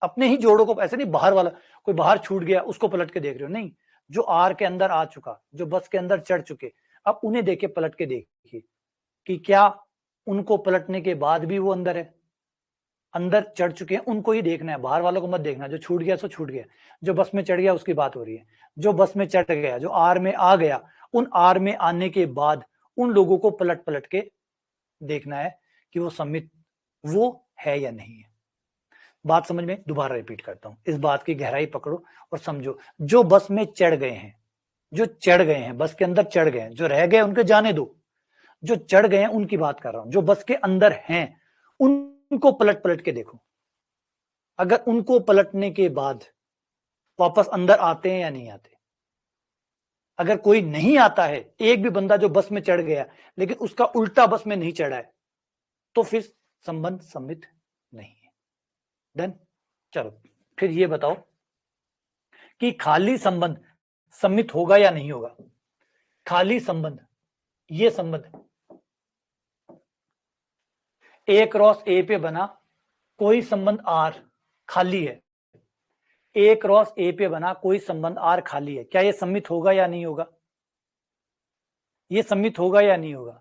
अपने ही जोड़ों को, ऐसे नहीं बाहर वाला कोई बाहर छूट गया उसको पलट के देख रहे हो, नहीं, जो आर के अंदर आ चुका, जो बस के अंदर चढ़ चुके, अब उन्हें देख के पलट के देखिए कि क्या उनको पलटने के बाद भी वो अंदर है, अंदर चढ़ चुके हैं, उनको ही देखना है, बाहर वालों को मत देखना। जो छूट गया सो छूट गया, जो बस में चढ़ गया उसकी बात हो रही है, जो बस में चढ़ गया, जो आर में आ गया, उन आर में आने के बाद उन लोगों को पलट पलट के देखना है कि वो सम्मित वो है या नहीं है। बात समझ में, दोबारा रिपीट करता हूं, इस बात की गहराई पकड़ो और समझो। जो बस में चढ़ गए हैं, जो चढ़ गए हैं, बस के अंदर चढ़ गए हैं, जो रह गए उनके जाने दो, जो चढ़ गए हैं उनकी बात कर रहा हूं। जो बस के अंदर हैं उनको पलट पलट के देखो, अगर उनको पलटने के बाद वापस अंदर आते हैं या नहीं आते। अगर कोई नहीं आता है, एक भी बंदा जो बस में चढ़ गया लेकिन उसका उल्टा बस में नहीं चढ़ा है, तो फिर संबंध सम्मित नहीं है। डन। चलो फिर ये बताओ कि खाली संबंध सम्मित होगा या नहीं होगा। खाली संबंध, ये संबंध ए क्रॉस ए पे बना कोई संबंध आर खाली है, ए क्रॉस ए पे बना कोई संबंध आर खाली है, क्या ये सम्मित होगा या नहीं होगा, ये सम्मित होगा या नहीं होगा।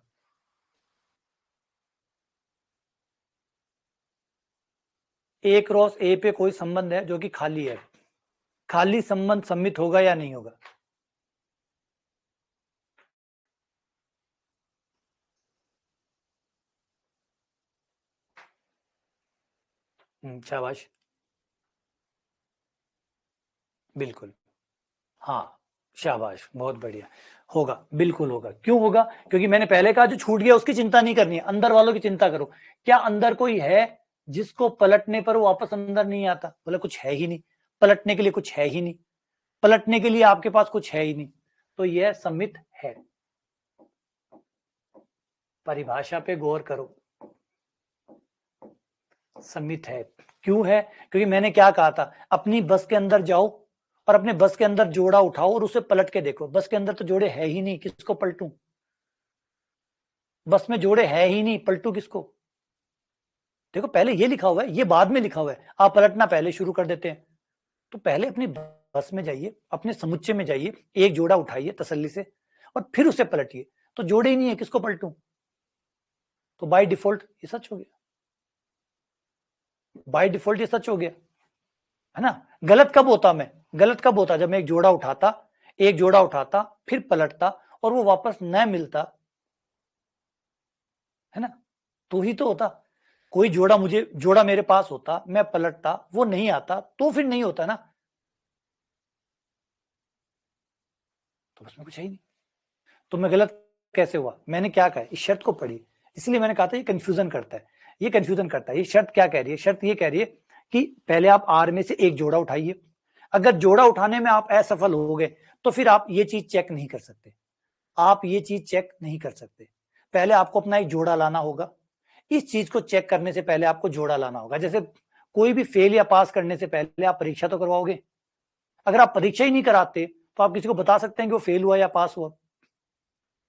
ए क्रॉस ए पे कोई संबंध है जो कि खाली है, खाली संबंध सम्मित होगा या नहीं होगा? शाबाश, बिल्कुल, हाँ, शाबाश, बहुत बढ़िया। होगा, बिल्कुल होगा। क्यों होगा? क्योंकि मैंने पहले कहा जो छूट गया उसकी चिंता नहीं करनी है, अंदर वालों की चिंता करो। क्या अंदर कोई है जिसको पलटने पर वो वापस अंदर नहीं आता? बोले कुछ है ही नहीं, पलटने के लिए कुछ है ही नहीं, पलटने के लिए आपके पास कुछ है ही नहीं, तो यह सम्मित है। परिभाषा पे गौर करो, सम्मित है। क्यों है? क्योंकि मैंने क्या कहा था, अपनी बस के अंदर जाओ और अपने बस के अंदर जोड़ा उठाओ और उसे पलट के देखो। बस के अंदर तो जोड़े है ही नहीं, किसको पलटूं? बस में जोड़े है ही नहीं, पलटू किसको? देखो पहले ये लिखा हुआ है, ये बाद में लिखा हुआ है, आप पलटना पहले शुरू कर देते हैं। तो पहले अपनी बस में जाइए, अपने समुच्चय में जाइए, एक जोड़ा उठाइए तसल्ली से और फिर उसे पलटिए। तो जोड़े ही नहीं है, किसको पलटूं? तो बाय डिफॉल्ट ये सच हो गया, बाय डिफॉल्ट ये सच हो गया, है ना? गलत कब होता? मैं गलत कब होता? जब मैं एक जोड़ा उठाता, एक जोड़ा उठाता फिर पलटता और वो वापस न मिलता, है ना? तो ही तो होता। कोई जोड़ा मेरे पास होता, मैं पलटता, वो नहीं आता, तो फिर नहीं होता ना, तो उसमें कुछ है ही नहीं। तो मैं गलत कैसे हुआ? मैंने क्या कहा, इस शर्त को पढ़ी, इसलिए मैंने कहा था ये कंफ्यूजन करता है, ये कंफ्यूजन करता है। ये शर्त क्या कह रही है? शर्त ये कह रही है कि पहले आप आर में से एक जोड़ा उठाइए, अगर जोड़ा उठाने में आप असफल हो गए तो फिर आप ये चीज चेक नहीं कर सकते, आप ये चीज चेक नहीं कर सकते। पहले आपको अपना एक जोड़ा लाना होगा, इस चीज को चेक करने से पहले आपको जोड़ा लाना होगा। जैसे कोई भी फेल या पास करने से पहले आप परीक्षा तो करवाओगे, अगर आप परीक्षा ही नहीं कराते तो आप किसी को बता सकते हैं कि वो फेल हुआ या पास हुआ?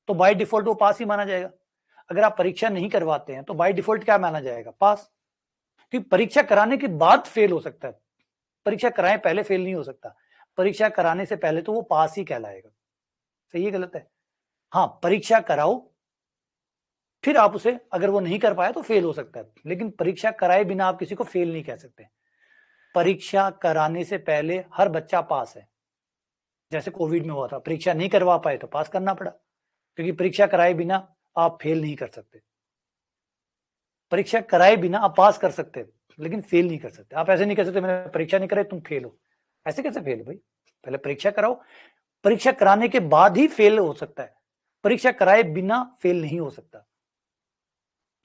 तो बाय डिफॉल्ट वो पास ही माना जाएगा। अगर आप परीक्षा नहीं करवाते हैं तो बाय डिफॉल्ट क्या माना जाएगा? पास। क्योंकि परीक्षा कराने के बाद फेल हो सकता है, परीक्षा कराएं पहले फेल नहीं हो सकता, परीक्षा कराने से पहले तो वो पास ही कहलाएगा। सही है गलत है? हाँ, परीक्षा कराओ फिर आप उसे, अगर वो नहीं कर पाया तो फेल हो सकता है, लेकिन परीक्षा कराए बिना आप किसी को फेल नहीं कह सकते। परीक्षा कराने से पहले हर बच्चा पास है। जैसे कोविड में हुआ था, परीक्षा नहीं करवा पाए तो पास करना पड़ा, क्योंकि परीक्षा कराए बिना आप फेल नहीं कर सकते। परीक्षा कराए बिना आप पास कर सकते हैं लेकिन फेल नहीं कर सकते। आप ऐसे नहीं कह सकते मैंने परीक्षा नहीं कराई तुम फेल हो, ऐसे कैसे फेल हो भाई? पहले परीक्षा कराओ, परीक्षा कराने के बाद ही फेल हो सकता है, परीक्षा कराए बिना फेल नहीं हो सकता।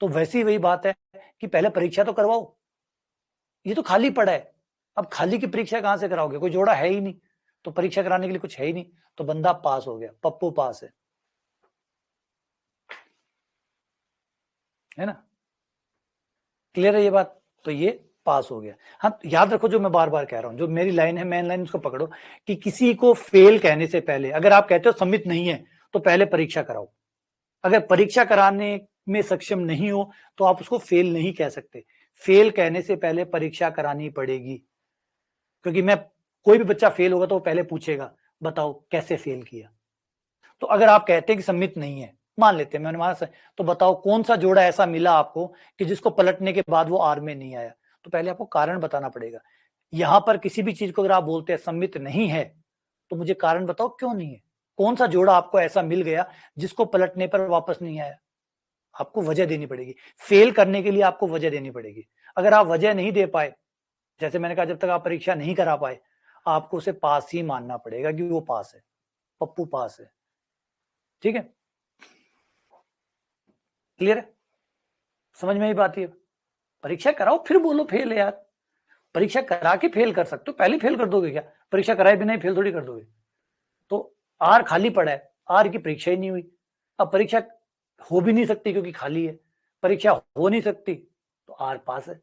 तो वैसी वही बात है कि पहले परीक्षा तो करवाओ, ये तो खाली पड़ा है, अब खाली की परीक्षा कहां से कराओगे? कोई जोड़ा है ही नहीं, तो परीक्षा कराने के लिए कुछ है ही नहीं, तो बंदा पास हो गया, पप्पू पास है ना? क्लियर है ये बात? तो ये पास हो गया। हाँ, याद रखो जो मैं बार बार कह रहा हूं, जो मेरी लाइन है मेन लाइन, उसको पकड़ो कि किसी को फेल कहने से पहले, अगर आप कहते हो सम्मित नहीं है तो पहले परीक्षा कराओ। अगर परीक्षा कराने में सक्षम नहीं हो तो आप उसको फेल नहीं कह सकते, फेल कहने से पहले परीक्षा करानी पड़ेगी। क्योंकि मैं, कोई भी बच्चा फेल होगा तो वो पहले पूछेगा बताओ कैसे फेल किया। तो अगर आप कहते हैं कि सम्मित नहीं है, मान लेते हैं, मैंने मान, तो बताओ कौन सा जोड़ा ऐसा मिला आपको कि जिसको पलटने के बाद वो आर में नहीं आया? तो पहले आपको कारण बताना पड़ेगा। यहां पर किसी भी चीज को अगर आप बोलते हैं सम्मित नहीं है तो मुझे कारण बताओ क्यों नहीं है, कौन सा जोड़ा आपको ऐसा मिल गया जिसको पलटने पर वापस नहीं आया? आपको वजह देनी पड़ेगी, फेल करने के लिए आपको वजह देनी पड़ेगी। अगर आप वजह नहीं दे पाए, जैसे मैंने कहा जब तक आप परीक्षा नहीं करा पाए, आपको उसे पास ही मानना पड़ेगा कि वो पास है, पप्पू पास है। ठीक है, क्लियर है? समझ में ही बात है? परीक्षा कराओ फिर बोलो फेल है यार, परीक्षा करा के फेल कर सकते हो, पहले फेल कर दोगे क्या? परीक्षा कराए बिना ही फेल थोड़ी कर दोगे। तो आर खाली पड़ा है, आर की परीक्षा ही नहीं हुई, अब परीक्षा हो भी नहीं सकती क्योंकि खाली है, परीक्षा हो नहीं सकती तो आर पास है,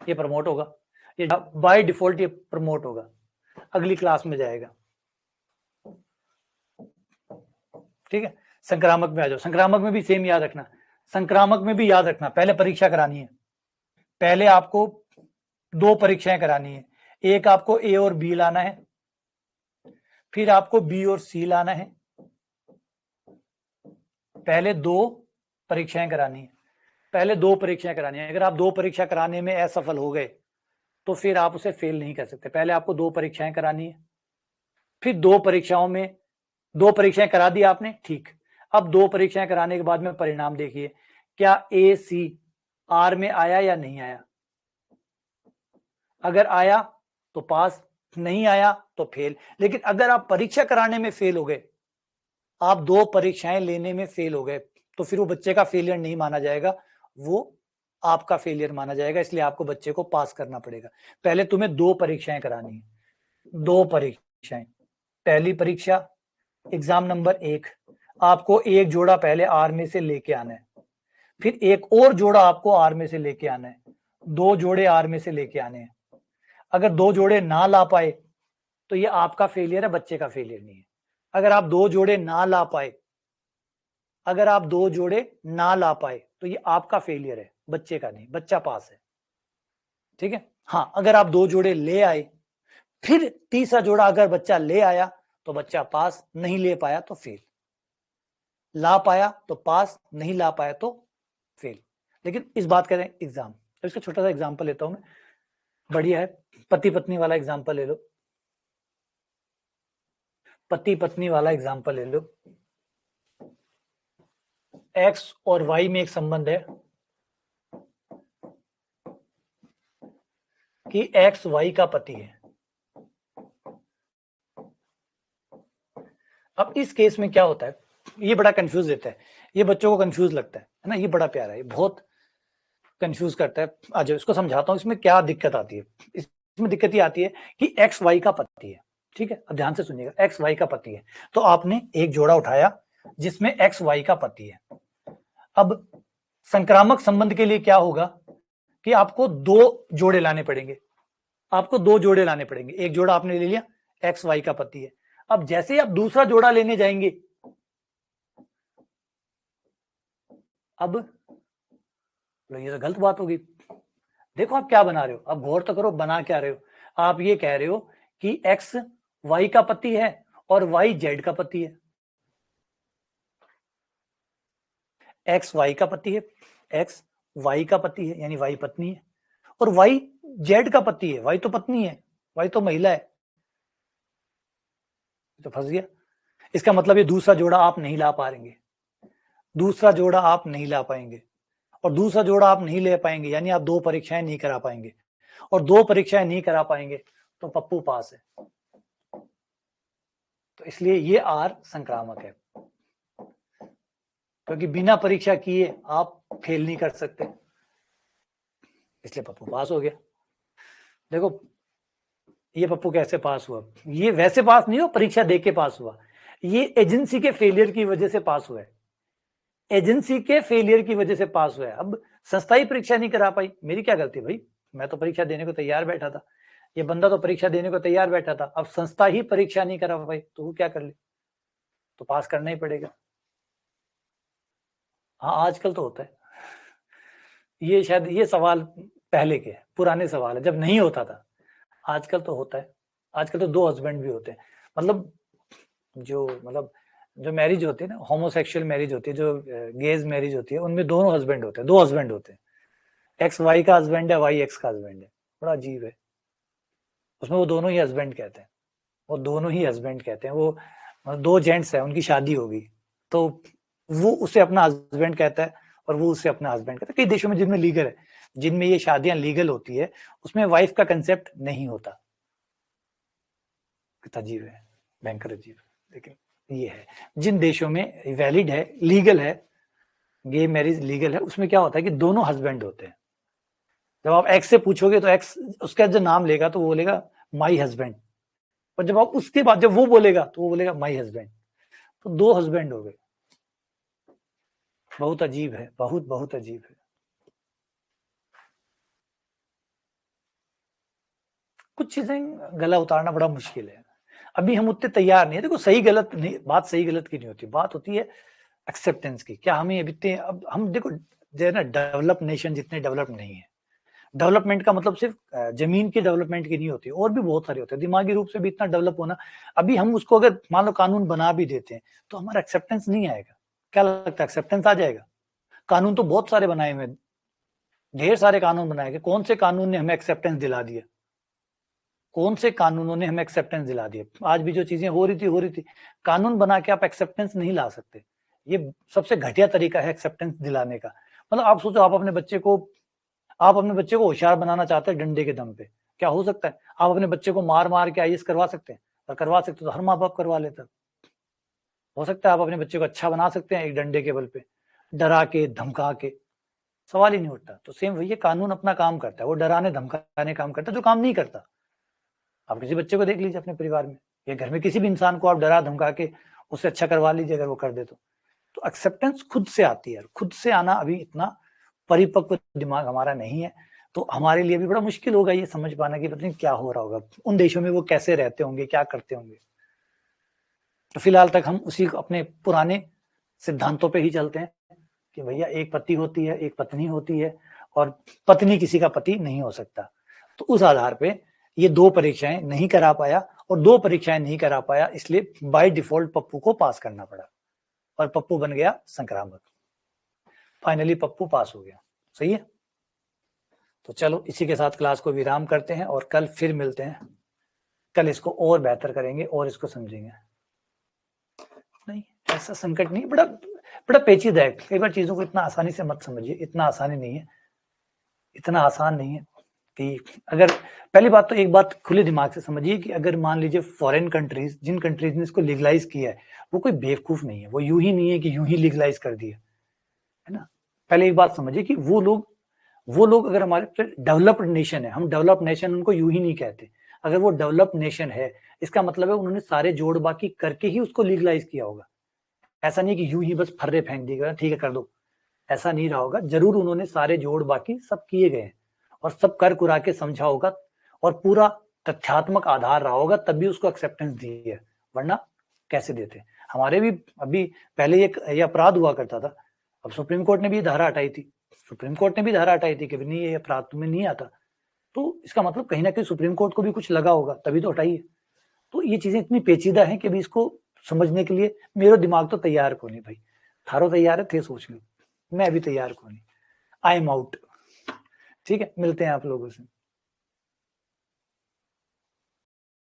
ये प्रमोट होगा, ये बाय डिफॉल्ट ये प्रमोट होगा, अगली क्लास में जाएगा। ठीक है, संक्रामक में आ जाओ। संक्रामक में भी सेम याद रखना, संक्रामक में भी याद रखना पहले परीक्षा करानी है, पहले आपको दो परीक्षाएं करानी है, एक आपको ए और बी लाना है, फिर आपको बी और सी लाना है, पहले दो परीक्षाएं करानी है, पहले 2 परीक्षाएं करानी है। अगर आप 2 परीक्षा कराने में असफल हो गए तो फिर आप उसे फेल नहीं कर सकते। पहले आपको 2 परीक्षाएं करानी है, फिर 2 परीक्षाओं में 2 परीक्षाएं करा दी आपने, ठीक। अब 2 परीक्षाएं कराने के बाद में परिणाम देखिए, क्या ए सी आर में आया या नहीं आया। अगर आया तो पास, नहीं आया तो फेल। लेकिन अगर आप परीक्षा कराने में फेल हो गए, आप 2 परीक्षाएं लेने में फेल हो गए, तो फिर वो बच्चे का फेलियर नहीं माना जाएगा, वो आपका फेलियर माना जाएगा। इसलिए आपको बच्चे को पास करना पड़ेगा। पहले तुम्हें 2 परीक्षाएं करानी है, 2 परीक्षाएं। पहली परीक्षा एग्जाम नंबर 1, आपको एक जोड़ा पहले आर में से लेके आना है, फिर एक और जोड़ा आपको आर में से लेके आना है, 2 जोड़े आर में से लेके आने हैं। अगर 2 जोड़े ना ला पाए तो ये आपका फेलियर है, बच्चे का फेलियर नहीं है। अगर आप 2 जोड़े ना ला पाए, अगर आप 2 जोड़े ना ला पाए तो ये आपका फेलियर है, बच्चे का नहीं, बच्चा पास है, ठीक है। हाँ, अगर आप 2 जोड़े ले आए, फिर तीसरा जोड़ा अगर बच्चा ले आया तो बच्चा पास, नहीं ले पाया तो फेल। ला पाया तो पास, नहीं ला पाया तो फेल। लेकिन इस बात करें एग्जाम, तो इसका छोटा सा एग्जाम्पल लेता हूं मैं, बढ़िया है। पति पत्नी वाला एग्जाम्पल ले लो, पति पत्नी वाला एग्जाम्पल ले लो। एक्स और वाई में एक संबंध है कि एक्स वाई का पति है। अब इस केस में क्या होता है, ये बड़ा कंफ्यूज देता है, ये बच्चों को कंफ्यूज लगता है ना, ये बड़ा प्यारा है, ये बहुत कंफ्यूज करता है। आज इसको समझाता हूं इसमें क्या दिक्कत आती है। इसमें दिक्कत ये आती है कि एक्स वाई का पति है, ठीक है। अब ध्यान से सुनिएगा, एक्स वाई का पति है, तो आपने एक जोड़ा उठाया जिसमें एक्स वाई का पति है। अब संक्रामक संबंध के लिए क्या होगा कि आपको 2 जोड़े लाने पड़ेंगे, आपको 2 जोड़े लाने पड़ेंगे। एक जोड़ा आपने ले लिया, एक्स वाई का पति है। अब जैसे ही आप दूसरा जोड़ा लेने जाएंगे, अब ये तो गलत बात होगी। देखो आप क्या बना रहे हो, अब गौर तो करो, बना क्या रहे हो। आप ये कह रहे हो कि एक्स वाई का पति है और वाई जेड का पति है। एक्स वाई का पति है, एक्स वाई का पति है यानी वाई पत्नी है, और वाई जेड का पति है, वाई तो पत्नी है, वाई तो महिला है, तो फंस गया। इसका मतलब ये दूसरा जोड़ा आप नहीं ला पाएंगे, दूसरा जोड़ा आप नहीं ला पाएंगे, और दूसरा जोड़ा आप नहीं ले पाएंगे यानी आप 2 परीक्षाएं नहीं करा पाएंगे, और 2 परीक्षाएं नहीं करा पाएंगे तो पप्पू पास है। तो इसलिए ये आर संक्रामक है, क्योंकि बिना परीक्षा किए आप फेल नहीं कर सकते, इसलिए पप्पू पास हो गया। देखो ये पप्पू कैसे पास हुआ, ये वैसे पास नहीं हो, परीक्षा दे के पास हुआ, ये एजेंसी के फेलियर की वजह से पास हुआ है, एजेंसी के फेलियर की वजह से पास हुआ है। अब संस्था ही परीक्षा नहीं करा पाई, मेरी क्या गलती भाई, मैं तो परीक्षा देने को तैयार बैठा था, ये बंदा तो परीक्षा देने को तैयार बैठा था, अब संस्था ही परीक्षा नहीं करा पाई तो वो क्या कर ले, तो पास करना ही पड़ेगा। हाँ आजकल तो होता है, ये शायद ये सवाल पहले के है, पुराने सवाल है, जब नहीं होता था। आजकल तो होता है, आजकल तो 2 हस्बैंड भी होते हैं, मतलब जो मैरिज होती है ना, होमोसेक्सुअल मैरिज होती है, जो गेज मैरिज होती है, उनमें दोनों हस्बैंड होते हैं, 2 हस्बैंड होते हैं, एक्स वाई का हस्बैंड है, वाई एक्स का हस्बैंड है, बड़ा अजीब है। उसमें वो दोनों ही हस्बैंड कहते हैं, वो दोनों ही हस्बैंड कहते हैं, वो 2 जेंट्स है, उनकी शादी होगी तो वो उसे अपना हस्बैंड कहता है और वो उसे अपना हस्बैंड कहता है। कई देशों में जिनमें लीगल है, जिनमें ये शादियां लीगल होती है, उसमें वाइफ का कंसेप्ट नहीं होता। अजीब है, भयंकर अजीब, लेकिन ये है। जिन देशों में वैलिड है, लीगल है, गे मैरिज लीगल है, उसमें क्या होता है कि दोनों हस्बैंड होते हैं। जब आप एक्स से पूछोगे तो एक्स उसका जो नाम लेगा तो वो बोलेगा माई हस्बैंड, और जब आप उसके बाद जब वो बोलेगा तो वो बोलेगा माई हस्बैंड, तो 2 हस्बैंड हो गए। बहुत अजीब है, बहुत बहुत अजीब है। कुछ चीजें गला उतारना बड़ा मुश्किल है, अभी हम उतने तैयार नहीं है। देखो सही गलत नहीं, बात सही गलत की नहीं होती, बात होती है एक्सेप्टेंस की। क्या हमें अभी इतने, अब हम देखो जो है ना, डेवलप नेशन जितने डेवलप नहीं है, डेवलपमेंट का मतलब सिर्फ जमीन की डेवलपमेंट की नहीं होती, और भी बहुत सारे होते हैं, दिमागी रूप से भी इतना डेवलप होना। अभी हम उसको अगर मान लो कानून बना भी देते हैं तो हमारा एक्सेप्टेंस नहीं आएगा। क्या लगता है एक्सेप्टेंस आ जाएगा? कानून तो बहुत सारे बनाए हुए हैं, ढेर सारे कानून बनाए गए, कौन से कानून ने हमें एक्सेप्टेंस दिला दिया, कौन से कानूनों ने हमें एक्सेप्टेंस दिला दिया। आज भी जो चीजें हो रही थी, कानून बना के आप एक्सेप्टेंस नहीं ला सकते। ये सबसे घटिया तरीका है एक्सेप्टेंस दिलाने का। मतलब आप सोचो, आप अपने बच्चे को होशियार बनाना चाहते हैं डंडे के दम पे, क्या हो सकता है? आप अपने बच्चे को मार मार के आईएएस करवा सकते हैं? और करवा सकते तो हर माँ बाप करवा लेता। हो सकता है आप अपने बच्चे को अच्छा बना सकते हैं एक डंडे के बल पे, डरा के धमका के? सवाल ही नहीं उठता। तो सेम वही, कानून अपना काम करता है, वो डराने धमकाने काम करता है, जो काम नहीं करता। आप किसी बच्चे को देख लीजिए अपने परिवार में या घर में, किसी भी इंसान को आप डरा धमका के उससे अच्छा करवा लीजिए, अगर वो कर दे तो एक्सेप्टेंस खुद से आती है। खुद से आना अभी इतना परिपक्व दिमाग हमारा नहीं है, तो हमारे लिए भी बड़ा मुश्किल होगा ये समझ पाना कि पता नहीं क्या हो रहा होगा उन देशों में, वो कैसे रहते होंगे, क्या करते होंगे। तो फिलहाल तक हम उसी अपने पुराने सिद्धांतों पे ही चलते हैं कि भैया एक पति होती है, एक पत्नी होती है, और पत्नी किसी का पति नहीं हो सकता। तो उस आधार पे ये 2 परीक्षाएं नहीं करा पाया, और 2 परीक्षाएं नहीं करा पाया, इसलिए बाय डिफॉल्ट पप्पू को पास करना पड़ा, और पप्पू बन गया संक्रामक। फाइनली पप्पू पास हो गया। सही है। तो चलो इसी के साथ क्लास को विराम करते हैं, और कल फिर मिलते हैं। कल इसको और बेहतर करेंगे और इसको समझेंगे। नहीं, ऐसा संकट नहीं, बड़ा पेचीदा है। कई बार चीजों को इतना आसानी से मत समझिए, इतना आसानी नहीं है, इतना आसान नहीं है कि अगर, पहली बात तो एक बात खुले दिमाग से समझिए कि अगर मान लीजिए फॉरेन कंट्रीज, जिन कंट्रीज ने इसको लीगलाइज किया है, वो कोई बेवकूफ नहीं है, वो यूं ही नहीं है कि यूं ही लीगलाइज कर दिया है ना। पहले एक बात समझिए कि वो लोग अगर हमारे डेवलप्ड नेशन है, हम डेवलप्ड नेशन उनको यूं ही नहीं कहते। अगर वो डेवलप्ड नेशन है, इसका मतलब है उन्होंने सारे जोड़ बाकी करके ही उसको लीगलाइज किया होगा। ऐसा नहीं कि यूं ही बस फर्रे फेंक दिए, ठीक है कर दो, ऐसा नहीं रहा होगा। जरूर उन्होंने सारे जोड़ बाकी सब किए गए हैं, और सब कर कुरा के समझा होगा, और पूरा तथ्यात्मक आधार रहा होगा, तब भी उसको एक्सेप्टेंस दी है, वरना कैसे देते। हमारे भी अभी पहले ये अपराध हुआ करता था, अब सुप्रीम कोर्ट ने भी धारा हटाई थी, कि नहीं ये अपराध तुम्हें नहीं आता। तो इसका मतलब कहीं ना कहीं सुप्रीम कोर्ट को भी कुछ लगा होगा, तभी तो हटाई है। तो ये चीजें इतनी पेचीदा है कि अभी इसको समझने के लिए मेरा दिमाग तो तैयार को नहीं भाई। थारो तैयार है थे, सोच लो, मैं अभी तैयार को नहीं। I am out. ठीक है, मिलते हैं आप लोगों से।